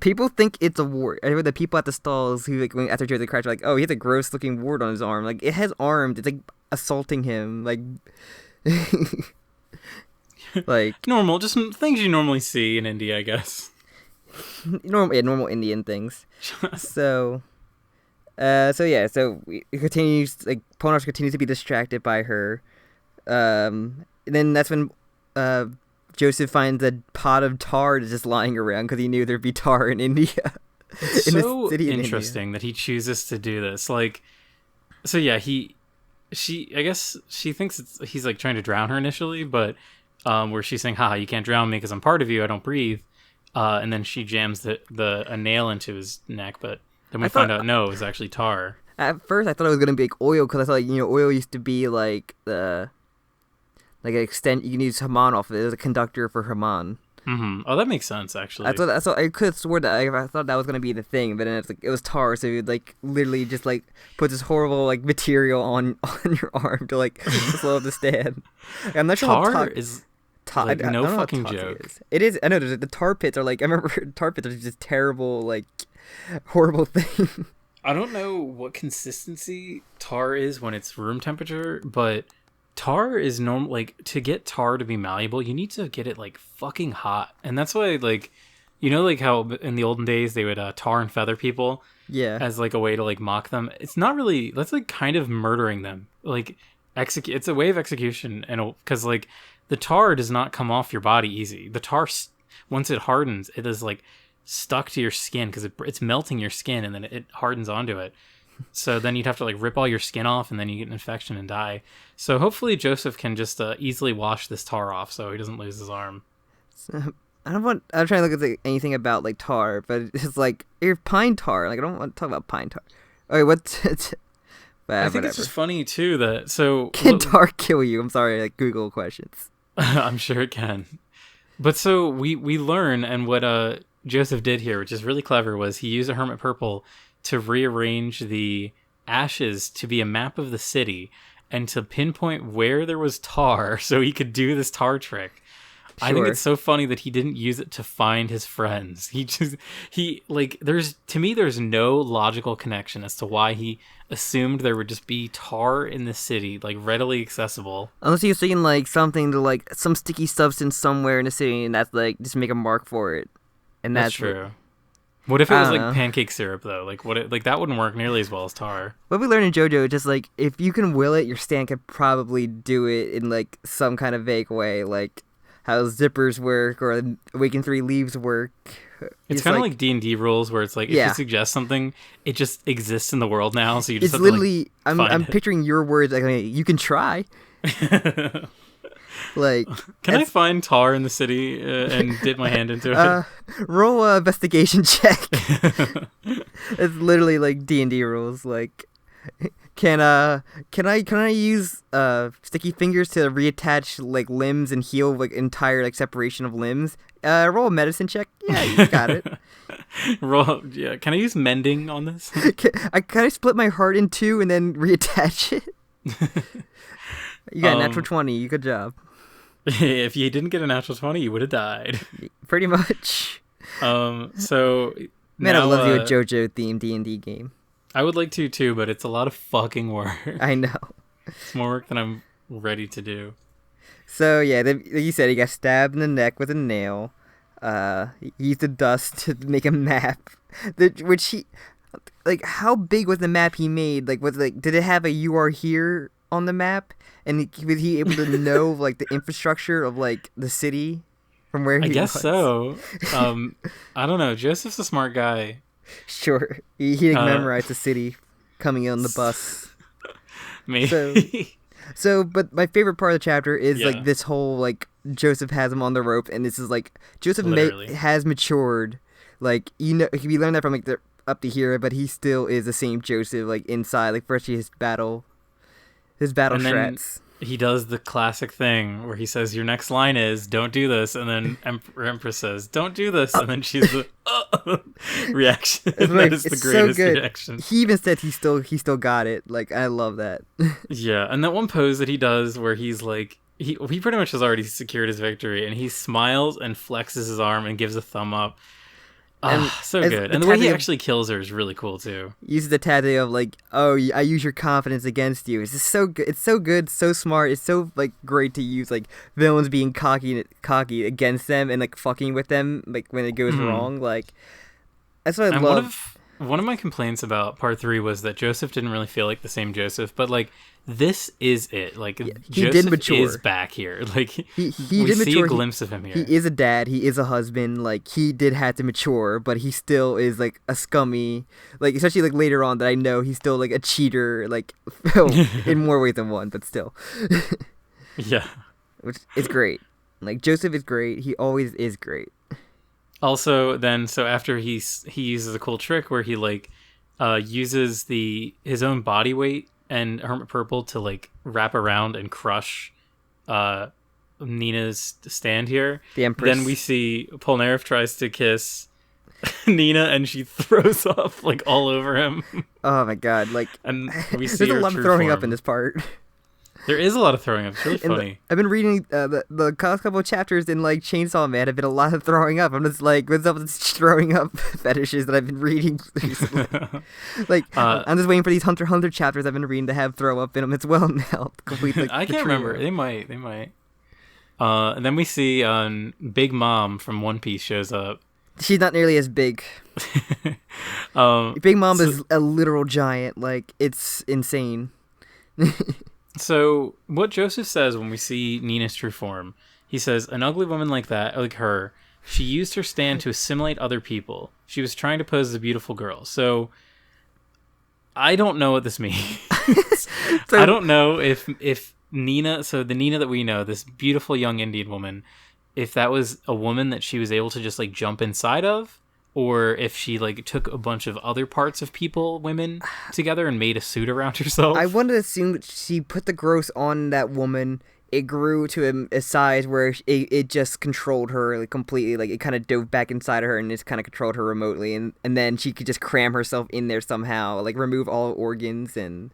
S2: people think it's a wart. I heard the people at the stalls who like after Joseph crashed were like, oh, he has a gross looking wart on his arm. Like it has arms. It's like assaulting him. Like like
S1: normal, just things you normally see in India, I guess.
S2: Normal Indian things. So it continues, like Polnareff continues to be distracted by her. And then that's when Joseph finds a pot of tar just lying around, because he knew there'd be tar in India.
S1: It's so interesting that he chooses to do this. Like, so yeah, I guess she thinks he's like trying to drown her initially, but where she's saying, haha, you can't drown me because I'm part of you, I don't breathe. And then she jams a nail into his neck, but then we find out no, it was actually tar.
S2: At first, I thought it was gonna be like oil, because I thought oil used to be like an extent you can use Haman off of it. It was a conductor for Haman.
S1: Mm-hmm. Oh, that makes sense, actually.
S2: That's what I could have sworn that I thought that was gonna be the thing, but then it's like it was tar, so you'd like literally just like put this horrible like material on your arm to like slow up the stand. I'm not sure
S1: tar
S2: how
S1: is like no fucking joke.
S2: It is. I know the tar pits are like I remember tar pits are just terrible like horrible thing.
S1: I don't know what consistency tar is when it's room temperature, but tar is normal. Like, to get tar to be malleable, you need to get it like fucking hot, and that's why, like, you know, like how in the olden days they would tar and feather people, as like a way to like mock them. It's not really. That's like kind of murdering them. Like, it's a way of execution, and because like the tar does not come off your body easy. The tar, once it hardens, it is like stuck to your skin because it's melting your skin, and then it hardens onto it. So then you'd have to like rip all your skin off, and then you get an infection and die. So hopefully Joseph can just easily wash this tar off so he doesn't lose his arm.
S2: So, I'm trying to look at anything about like tar, but it's like pine tar. Like I don't want to talk about pine tar. Okay, what's it?
S1: I think it's just funny too that
S2: can tar kill you? I'm sorry, like Google questions.
S1: I'm sure it can. But so we learn, and what Joseph did here, which is really clever, was he used a hermit purple to rearrange the ashes to be a map of the city and to pinpoint where there was tar so he could do this tar trick. Sure. I think it's so funny that he didn't use it to find his friends. There's no logical connection as to why he assumed there would just be tar in the city, like readily accessible.
S2: Unless he was thinking like something to like some sticky substance somewhere in the city, and that's like just make a mark for it. And that's
S1: true. What if it was like pancake syrup though? Like that wouldn't work nearly as well as tar.
S2: What we learned in Jojo is just like if you can will it, your stand could probably do it in like some kind of vague way, like how zippers work or Awaken 3 leaves work.
S1: It's kind of like D&D rules where it's like if you suggest something, it just exists in the world now, so you just
S2: it's
S1: have
S2: literally
S1: to, like,
S2: I'm picturing your words like you can try. Like,
S1: can I find tar in the city and dip my hand into it?
S2: Roll a investigation check. It's literally like D&D rules. Like, can I use sticky fingers to reattach like limbs and heal like entire like separation of limbs? Roll a medicine check. Yeah, you got it.
S1: Can I use mending on this?
S2: Can I split my heart in two and then reattach it? You got a natural 20. Good job.
S1: If you didn't get a natural 20, you would have died.
S2: Pretty much.
S1: So
S2: man, I would love to do a JoJo themed D&D game.
S1: I would like to too, but it's a lot of fucking work.
S2: I know.
S1: It's more work than I'm ready to do.
S2: So yeah, like you said, he got stabbed in the neck with a nail. He used the dust to make a map, which he, like, how big was the map he made? Like, did it have a "You Are Here" on the map? And was he able to know like the infrastructure of like the city from where he was?
S1: I guess so. I don't know. Joseph's a smart guy.
S2: Sure, he memorized the city coming in on the bus.
S1: Maybe.
S2: So, but my favorite part of the chapter is like this whole like Joseph has him on the rope, and this is like Joseph has matured. Like, you know, we learned that from like up to here, but he still is the same Joseph like inside. Like first his battle strats.
S1: He does the classic thing where he says, "Your next line is don't do this," and then Empress says, "Don't do this," and then she's the reaction. That is the greatest reaction.
S2: He even said he still got it. Like, I love that.
S1: Yeah, and that one pose that he does where he's like, he pretty much has already secured his victory, and he smiles and flexes his arm and gives a thumb up. So good. And the way he actually kills her is really cool too.
S2: Uses the tattoo of like, "Oh, I use your confidence against you." It's just so good. It's so good, so smart. It's so like great to use like villains being cocky against them and like fucking with them like when it goes wrong. Like, that's what I love.
S1: One of my complaints about part 3 was that Joseph didn't really feel like the same Joseph, but like this is it. Like, Joseph is back here. Like, he did see mature. A glimpse of him here.
S2: He is a dad. He is a husband. Like, he did have to mature, but he still is like a scummy. Like, especially like later on that I know he's still like a cheater. Like, in more ways than one, but still.
S1: Yeah,
S2: which is great. Like, Joseph is great. He always is great.
S1: Also, then so after he uses a cool trick where he like uses his own body weight and Hermit Purple to like wrap around and crush Nina's stand here.
S2: The Empress.
S1: Then we see Polnareff tries to kiss Nina, and she throws up like all over him.
S2: Oh my god! Like,
S1: and we see
S2: there's a lot of throwing up in this part.
S1: There is a lot of throwing up. It's really funny.
S2: I've been reading the last couple of chapters in like Chainsaw Man. Have been a lot of throwing up. I'm just like, what's up with these throwing up fetishes that I've been reading recently? Like, I'm just waiting for these Hunter x Hunter chapters I've been reading to have throw up in them as well now. Complete, like,
S1: I can't remember. They might. And then we see Big Mom from One Piece shows up.
S2: She's not nearly as big. Big Mom is a literal giant. Like, it's insane.
S1: So, what Joseph says when we see Nina's true form, he says, an ugly woman like that, like her, she used her stand to assimilate other people. She was trying to pose as a beautiful girl. So, I don't know what this means. I don't know if Nina, so the Nina that we know, this beautiful young Indian woman, if that was a woman that she was able to just like jump inside of, or if she like took a bunch of other parts of women together and made a suit around herself.
S2: I want to assume that she put the gross on that woman. It grew to a size where it just controlled her like completely. Like, it kind of dove back inside of her and just kind of controlled her remotely. And then she could just cram herself in there somehow, like remove all organs and...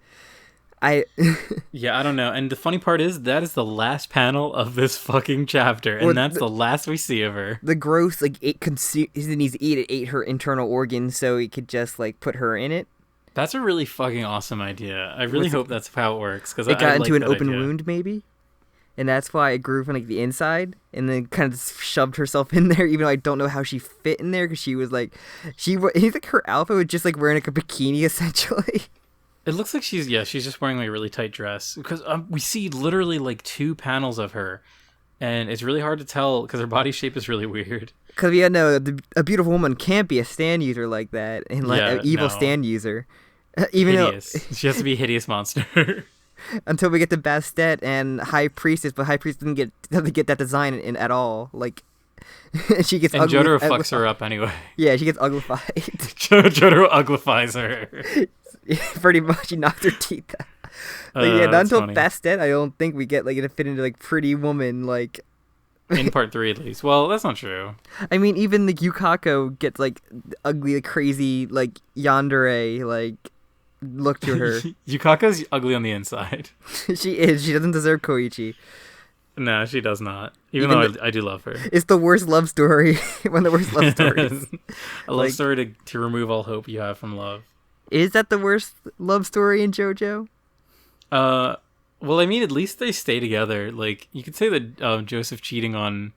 S1: Yeah, I don't know. And the funny part is that is the last panel of this fucking chapter, and that's the last we see of her.
S2: The gross, like, he didn't need to eat it, ate her internal organs, so he could just like put her in it.
S1: That's a really fucking awesome idea. I really hope that's how it works, because
S2: it got into an open wound, maybe, and that's why it grew from like the inside, and then kind of shoved herself in there. Even though I don't know how she fit in there, because she was like, he's like her outfit was just like wearing like a bikini essentially.
S1: It looks like she's just wearing like a really tight dress, because we see literally like 2 panels of her, and it's really hard to tell because her body shape is really weird.
S2: Because a beautiful woman can't be a stand user like that, and like an evil stand user. Even
S1: hideous. She has to be a hideous monster.
S2: Until we get to Bastet and High Priestess, but High Priestess doesn't get that design in at all. Like, she gets.
S1: And Jojo fucks her up anyway.
S2: Yeah, she gets uglified.
S1: Jojo uglifies her.
S2: Pretty much, he knocked her teeth out. Not until Bastet, I don't think we get like it fit into like pretty woman like.
S1: In part 3, at least. Well, that's not true.
S2: I mean, even the Yukako gets like ugly, like, crazy, like yandere, like look to her.
S1: Yukako's ugly on the inside.
S2: She is. She doesn't deserve Koichi.
S1: No, she does not. Even though I do love her.
S2: It's the worst love story. One of the worst love stories.
S1: A love story to remove all hope you have from love.
S2: Is that the worst love story in JoJo?
S1: Well, I mean, at least they stay together. Like, you could say that Joseph cheating on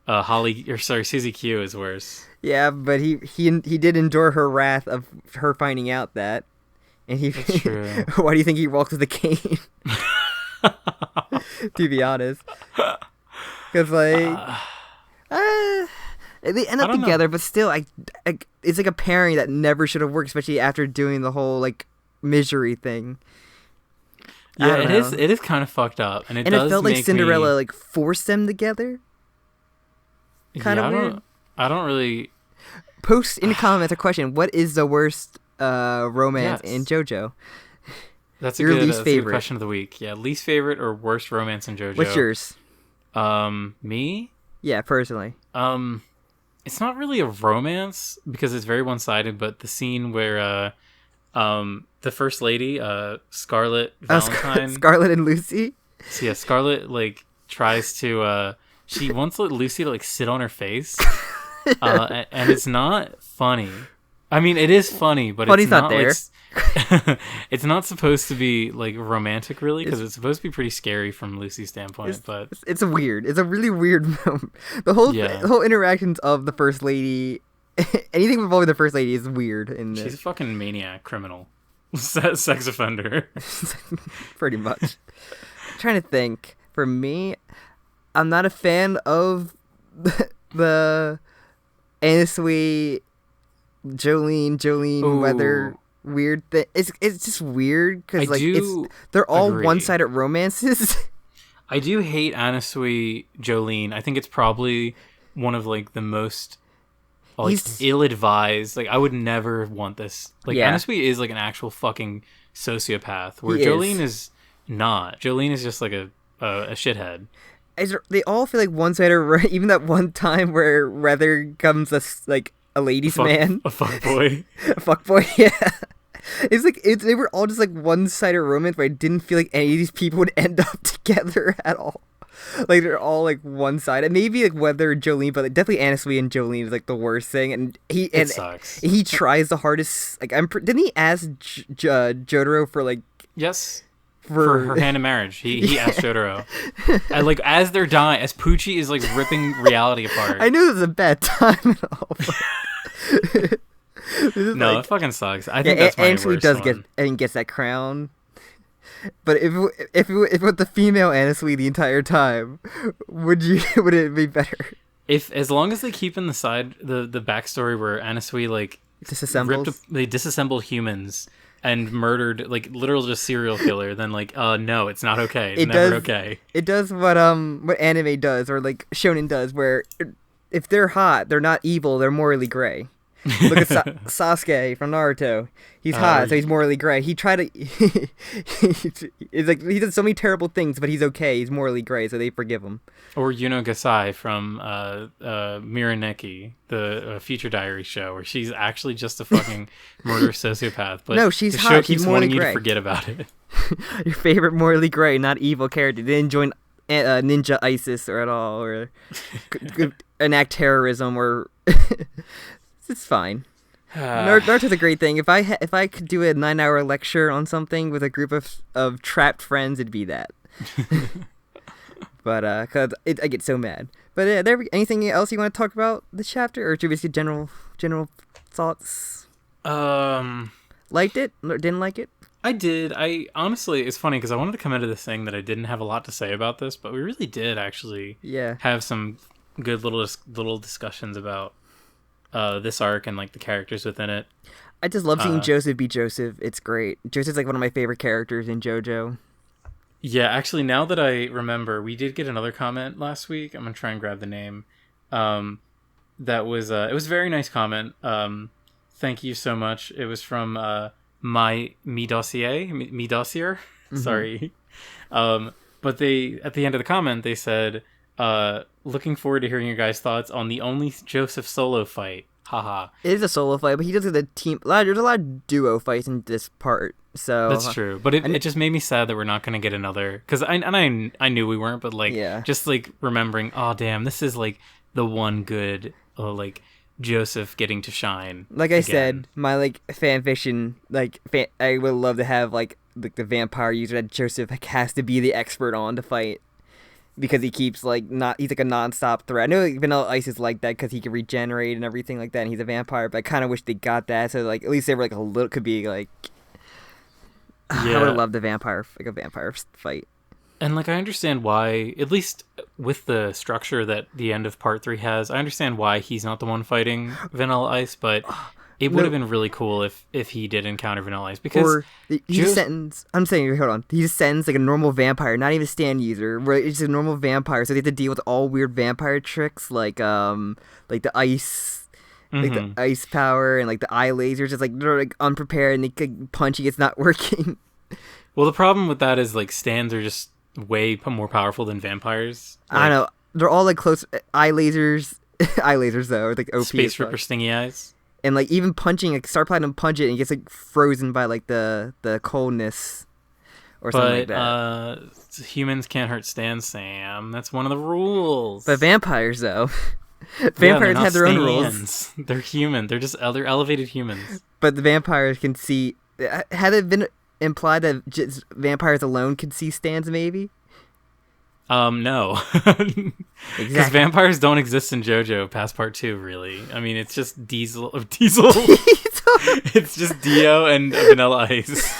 S1: Suzy Q is worse.
S2: Yeah, but he did endure her wrath of her finding out that. And
S1: That's true.
S2: Why do you think he walks with a cane? To be honest. Because, like... they end up together, but still, it's like a pairing that never should have worked, especially after doing the whole, like, misery thing.
S1: Yeah, it is kind of fucked up, and it felt
S2: like Cinderella like forced them together. Kind of weird.
S1: I don't really.
S2: Post in the comments a question: what is the worst romance in JoJo?
S1: That's your least favorite question of the week. Yeah, least favorite or worst romance in JoJo.
S2: What's yours?
S1: Me?
S2: Yeah, personally.
S1: It's not really a romance because it's very one-sided, but the scene where the first lady, Scarlet Valentine.
S2: Scarlet and Lucy?
S1: So yeah, Scarlet, like, tries to, she wants Lucy to, like, sit on her face. And it's not funny. I mean, it is funny, but
S2: Funny's not there.
S1: It's not supposed to be, like, romantic, really, because it's supposed to be pretty scary from Lucy's standpoint, but...
S2: It's weird. It's a really weird moment. The whole interactions of the First Lady... Anything involving the First Lady is weird.
S1: She's a fucking maniac, criminal. Sex offender.
S2: Pretty much. I'm trying to think. For me, I'm not a fan of the Anasui Jolene weather weird thing. It's just weird because like they're all one-sided romances.
S1: I do hate Anasui Jolene. I think it's probably one of like the most ill-advised. Like, I would never want this. Like, Anasui is like an actual fucking sociopath, where Jolene is not. Jolene is just like a shithead.
S2: they all feel like one-sided. Right? Even that one time where Weather becomes a ladies' man,
S1: a fuckboy,
S2: a fuckboy. Yeah, it's like they were all just like one-sided romance, but I didn't feel like any of these people would end up together at all. Like they're all like one sided. Maybe like Weather and Jolene, but like, definitely Anna Sui and Jolene is like the worst thing. And it
S1: sucks.
S2: He tries the hardest. Like didn't he ask Jotaro for like
S1: yes for her hand in marriage? He asked Jotaro. And, like as they're dying, as Poochie is like ripping reality apart.
S2: I knew it was a bad time and all.
S1: No, it fucking sucks. I think that's my worst one.
S2: Gets that crown. But if it was the female Anna Sui the entire time, would it be better?
S1: As long as they keep in the backstory where Anna Sui like they disassembled humans and murdered like literal just serial killer, then like no, it's not okay. It's never okay. It
S2: does what anime does or like shonen does, where if they're hot, they're not evil, they're morally gray. Look at Sasuke from Naruto. He's hot, so he's morally gray. He tried to. It's like he did so many terrible things, but he's okay. He's morally gray, so they forgive him.
S1: Or Yuno Gasai from Miraneki, the Future Diary show, where she's actually just a fucking murderous sociopath. But
S2: no, she's
S1: the
S2: hot.
S1: show
S2: She's
S1: keeps
S2: morally
S1: wanting
S2: gray.
S1: You to forget about it.
S2: Your favorite morally gray, not evil character. They didn't join Ninja ISIS or at all, or enact terrorism or. It's fine. Naruto's a great thing. If I could do a 9-hour lecture on something with a group of trapped friends, it'd be that. But cause I get so mad. But anything else you want to talk about this chapter, or should we see general thoughts? Liked it? Didn't like it?
S1: I did. I honestly, it's funny because I wanted to come into this saying that I didn't have a lot to say about this, but we really did actually.
S2: Yeah.
S1: Have some good little discussions about. This arc and like the characters within it.
S2: I just love seeing Joseph be Joseph. It's great. Joseph's like one of my favorite characters in Jojo.
S1: Yeah, actually, now that I remember, we did get another comment last week. I'm gonna try and grab the name. That was it was a very nice comment. Thank you so much. It was from me dossier.
S2: Mm-hmm.
S1: Sorry. But they at the end of the comment they said. Looking forward to hearing your guys' thoughts on the only Joseph solo fight. Haha.
S2: It is a solo fight, but he does get a team. There's a lot of duo fights in this part. So
S1: that's true, but it just made me sad that we're not going to get another. Because I knew we weren't, but like just like remembering, oh damn, this is like the one good like Joseph getting to shine.
S2: Like I said, my like fan fiction, like I would love to have like the vampire user that Joseph like, has to be the expert on to fight. Because he keeps he's like a non-stop threat. I know like, Vanilla Ice is like that because he can regenerate and everything like that, and he's a vampire. But I kind of wish they got that, so like at least they were like a little could be like. Yeah. I would love a vampire fight.
S1: And like I understand why, at least with the structure that the end of Part 3 has, I understand why he's not the one fighting Vanilla Ice, but. It would have been really cool if he did encounter Vanilla Ice because
S2: he just sends. I'm saying, hold on. He just sends like a normal vampire, not even a stand user. Where it's just a normal vampire, so they have to deal with all weird vampire tricks like the ice, like the ice power and like the eye lasers. Just like they're like unprepared and they keep punching. It's not working.
S1: Well, the problem with that is like stands are just way more powerful than vampires. Like,
S2: I don't know. They're all like close eye lasers. Eye lasers though, like OP.
S1: Space Ripper stingy eyes.
S2: And like even punching, like Star Platinum punch it and it gets like frozen by like the coldness or something like that.
S1: Humans can't hurt Stan Sam. That's one of the rules.
S2: But vampires though, vampires have their own rules.
S1: They're human. They're just they're elevated humans.
S2: But the vampires can see. Had it been implied that just vampires alone could see Stans maybe?
S1: No. Because vampires don't exist in JoJo past part 2, really. I mean, it's just Diesel. It's just Dio and Vanilla Ice.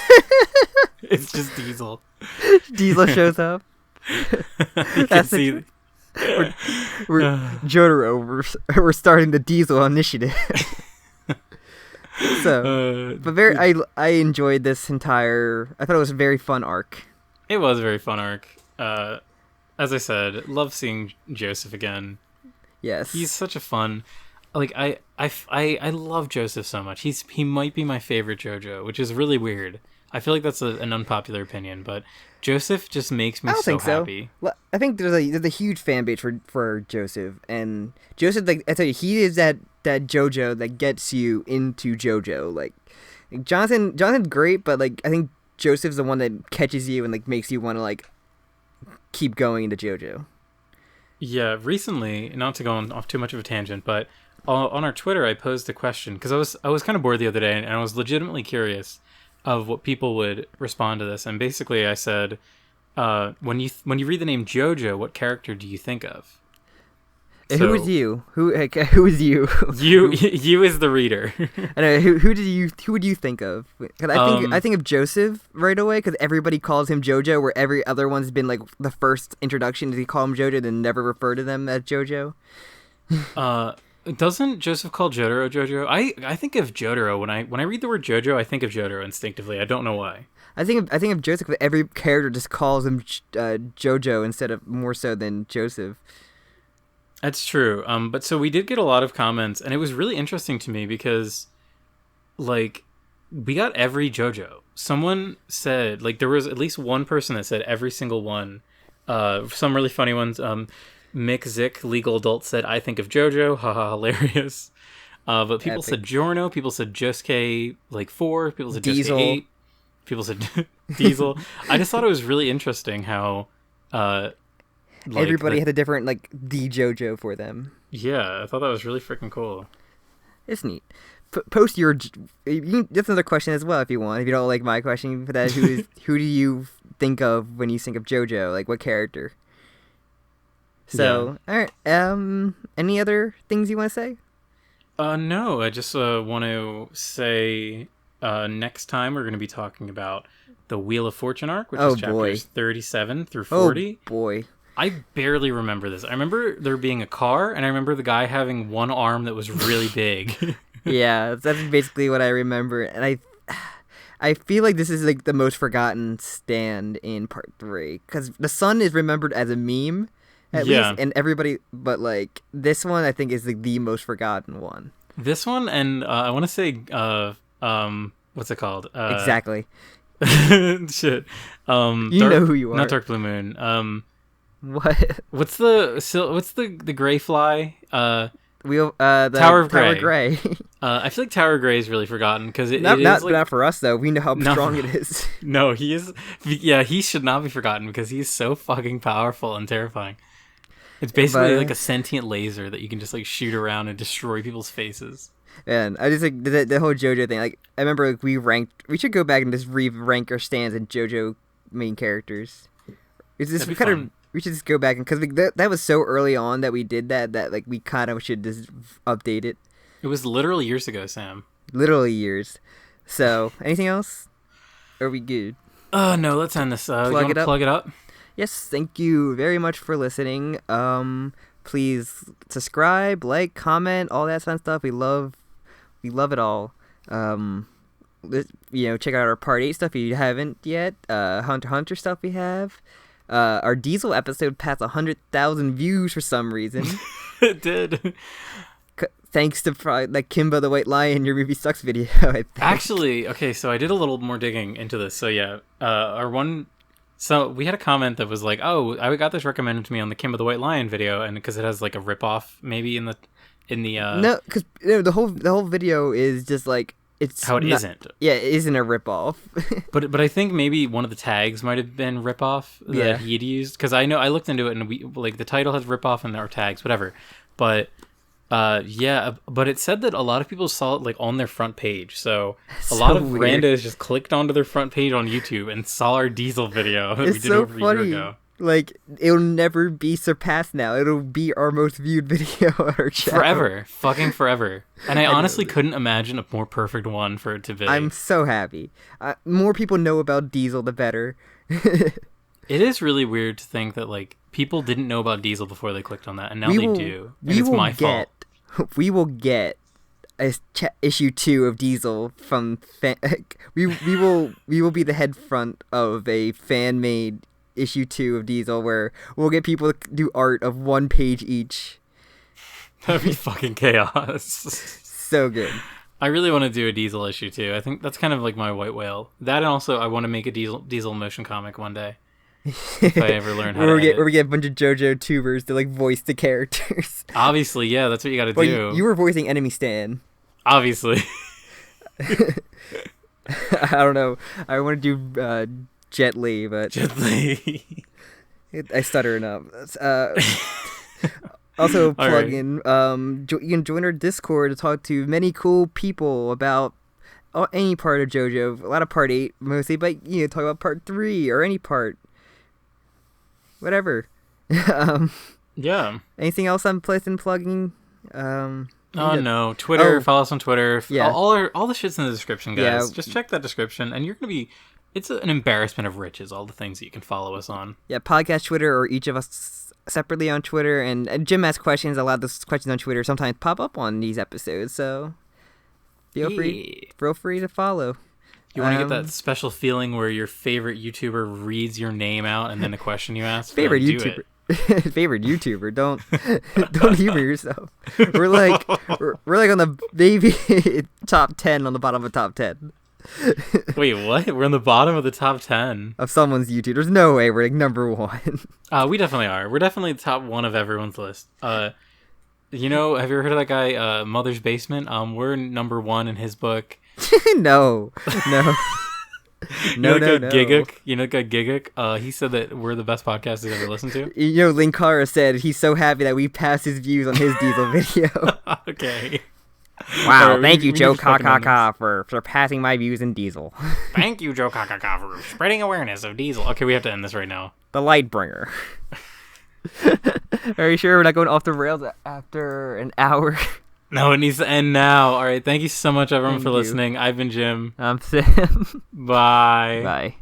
S1: It's just Diesel.
S2: Diesel shows up. That's
S1: see.
S2: We're Jotaro. We're starting the Diesel initiative. So, but I enjoyed this entire. I thought it was a very fun arc.
S1: It was a very fun arc. As I said, love seeing Joseph again.
S2: Yes,
S1: he's such a fun. Like I love Joseph so much. He might be my favorite JoJo, which is really weird. I feel like that's an unpopular opinion, but Joseph just makes me so happy.
S2: Well, I think there's a huge fan base for Joseph, and Joseph, like I tell you, he is that Jojo that gets you into Jojo. Like Jonathan's great, but like I think Joseph's the one that catches you and like makes you want to like keep going into Jojo.
S1: Yeah, recently, not to go off too much of a tangent, but on our Twitter, I posed a question because I was kind of bored the other day, and I was legitimately curious of what people would respond to this. And basically, I said, when you read the name Jojo, what character do you think of?
S2: So, who is you? Who is you?
S1: You is the reader.
S2: I know, who would you think of? Because I think of Joseph right away because everybody calls him Jojo, where every other one's been like the first introduction. They call him Jojo, then never refer to them as Jojo.
S1: Doesn't Joseph call Jotaro Jojo? I think of Jotaro when I read the word Jojo. I think of Jotaro instinctively. I don't know why.
S2: I think of Joseph. Every character just calls him Jojo instead of more so than Joseph.
S1: That's true. But so we did get a lot of comments, and it was really interesting to me because, like, we got every JoJo. Someone said, like, there was at least one person that said every single one. Some really funny ones. Mick Zick, legal adult, said, I think of JoJo. Haha, hilarious. But people said Giorno. People said Josuke, like, 4. People said
S2: Diesel.
S1: Josuke 8. People said Diesel. I just thought it was really interesting how...
S2: everybody had a different, like, the JoJo for them.
S1: Yeah, I thought that was really freaking cool.
S2: It's neat. Post your... That's another question as well, if you want. If you don't like my question for that, who do you think of when you think of JoJo? Like, what character? So, yeah. All right. Any other things you want to say?
S1: No, I just want to say next time we're going to be talking about the Wheel of Fortune arc, which is chapters 37 through 40.
S2: Oh, boy.
S1: I barely remember this. I remember there being a car, and I remember the guy having one arm that was really big.
S2: Yeah, that's basically what I remember. And I feel like this is like the most forgotten stand in part 3. Because the sun is remembered as a meme, at least, and everybody, but like this one I think is like the most forgotten one.
S1: This one, and I want to say, what's it called?
S2: Exactly.
S1: Shit.
S2: Know who you are.
S1: Not Dark Blue Moon.
S2: What?
S1: What's the gray fly?
S2: The
S1: Tower of
S2: Gray.
S1: I feel like Tower of Gray is really forgotten because
S2: not for us though. We know how strong it is.
S1: No, he is. Yeah, he should not be forgotten because he's so fucking powerful and terrifying. It's basically like a sentient laser that you can just like shoot around and destroy people's faces.
S2: And I just like the whole JoJo thing. Like I remember, like we should go back and just re-rank our stands in JoJo main characters. It's just we should just go back and because that was so early on that we did that like we kind of should just update it.
S1: It was literally years ago, Sam.
S2: Literally years. So anything else? Are we good?
S1: No. Let's end this. Plug it up.
S2: Yes, thank you very much for listening. Please subscribe, like, comment, all that fun stuff. We love it all. Check out our Part 8 stuff if you haven't yet. Hunter x Hunter stuff we have. Our Diesel episode passed 100,000 views for some reason.
S1: It did.
S2: Thanks to like Kimba the White Lion, your movie sucks video. I think.
S1: Actually, okay, so I did a little more digging into this. So yeah, So we had a comment that was like, "Oh, I got this recommended to me on the Kimba the White Lion video," and because it has like a ripoff maybe in the.
S2: No, because the whole video is just like it's
S1: how it isn't.
S2: Yeah, it isn't a ripoff.
S1: but I think maybe one of the tags might have been ripoff that he'd used because I know I looked into it and we like the title has ripoff and there are tags, whatever. But but it said that a lot of people saw it like on their front page. So a lot of randos just clicked onto their front page on YouTube and saw our Diesel video that we did over a year ago.
S2: Like, it'll never be surpassed now. It'll be our most viewed video on our channel.
S1: Forever. Fucking forever. And I honestly couldn't imagine a more perfect one for it to be.
S2: I'm so happy. More people know about Diesel, the better.
S1: It is really weird to think that, like, people didn't know about Diesel before they clicked on that, and now they do. And it's my fault.
S2: We will get issue 2 of Diesel from... we will be the head front of a fan-made... issue 2 of Diesel where we'll get people to do art of 1 page each.
S1: That'd be fucking chaos.
S2: So good.
S1: I really want to do a Diesel issue too. I think that's kind of like my white whale. That, and also I want to make a Diesel motion comic one day. If I ever learn how to edit.
S2: Or we get a bunch of Jojo tubers to like voice the characters.
S1: Obviously, yeah, that's what you got to do.
S2: You were voicing Enemy Stan.
S1: Obviously.
S2: I don't know. I want to do Jet Li, but
S1: Jet Li.
S2: I stutter enough. Also, plug in. You can join our Discord to talk to many cool people about any part of JoJo. A lot of Part 8 mostly, but talk about Part 3 or any part. Whatever.
S1: Yeah.
S2: Anything else I'm plugging?
S1: No. Twitter. Follow us on Twitter.
S2: Yeah.
S1: All the shit's in the description, guys.
S2: Yeah.
S1: Just check that description, and you're gonna be. It's an embarrassment of riches. All the things that you can follow us on. Yeah,
S2: podcast Twitter, or each of us separately on Twitter, and Jim asks questions. A lot of those questions on Twitter sometimes pop up on these episodes, so feel free to follow.
S1: You want to get that special feeling where your favorite YouTuber reads your name out and then the question you ask?
S2: Favorite YouTuber. Favorite YouTuber. Don't humor yourself. We're like on the baby top 10 on the bottom of top 10.
S1: Wait, what? We're on the bottom of the top 10
S2: of someone's YouTube. There's no way we're like number 1.
S1: We definitely are. We're definitely the top 1 of everyone's list. Have you ever heard of that guy, Mother's Basement? We're number 1 in his book.
S2: No. No.
S1: Giguk? You know, Giguk? He said that we're the best podcast he's ever listened to.
S2: Linkara said he's so happy that we passed his views on his Diesel video.
S1: Okay.
S2: Wow, thank you, Jokakaka, for passing my views in Diesel.
S1: Thank you, Jokakaka, for spreading awareness of Diesel. Okay, we have to end this right now.
S2: The Lightbringer. Are you sure we're not going off the rails after an hour?
S1: No, it needs to end now. All right, thank you so much, everyone, for listening. I've been Jim.
S2: I'm Sam.
S1: Bye.
S2: Bye.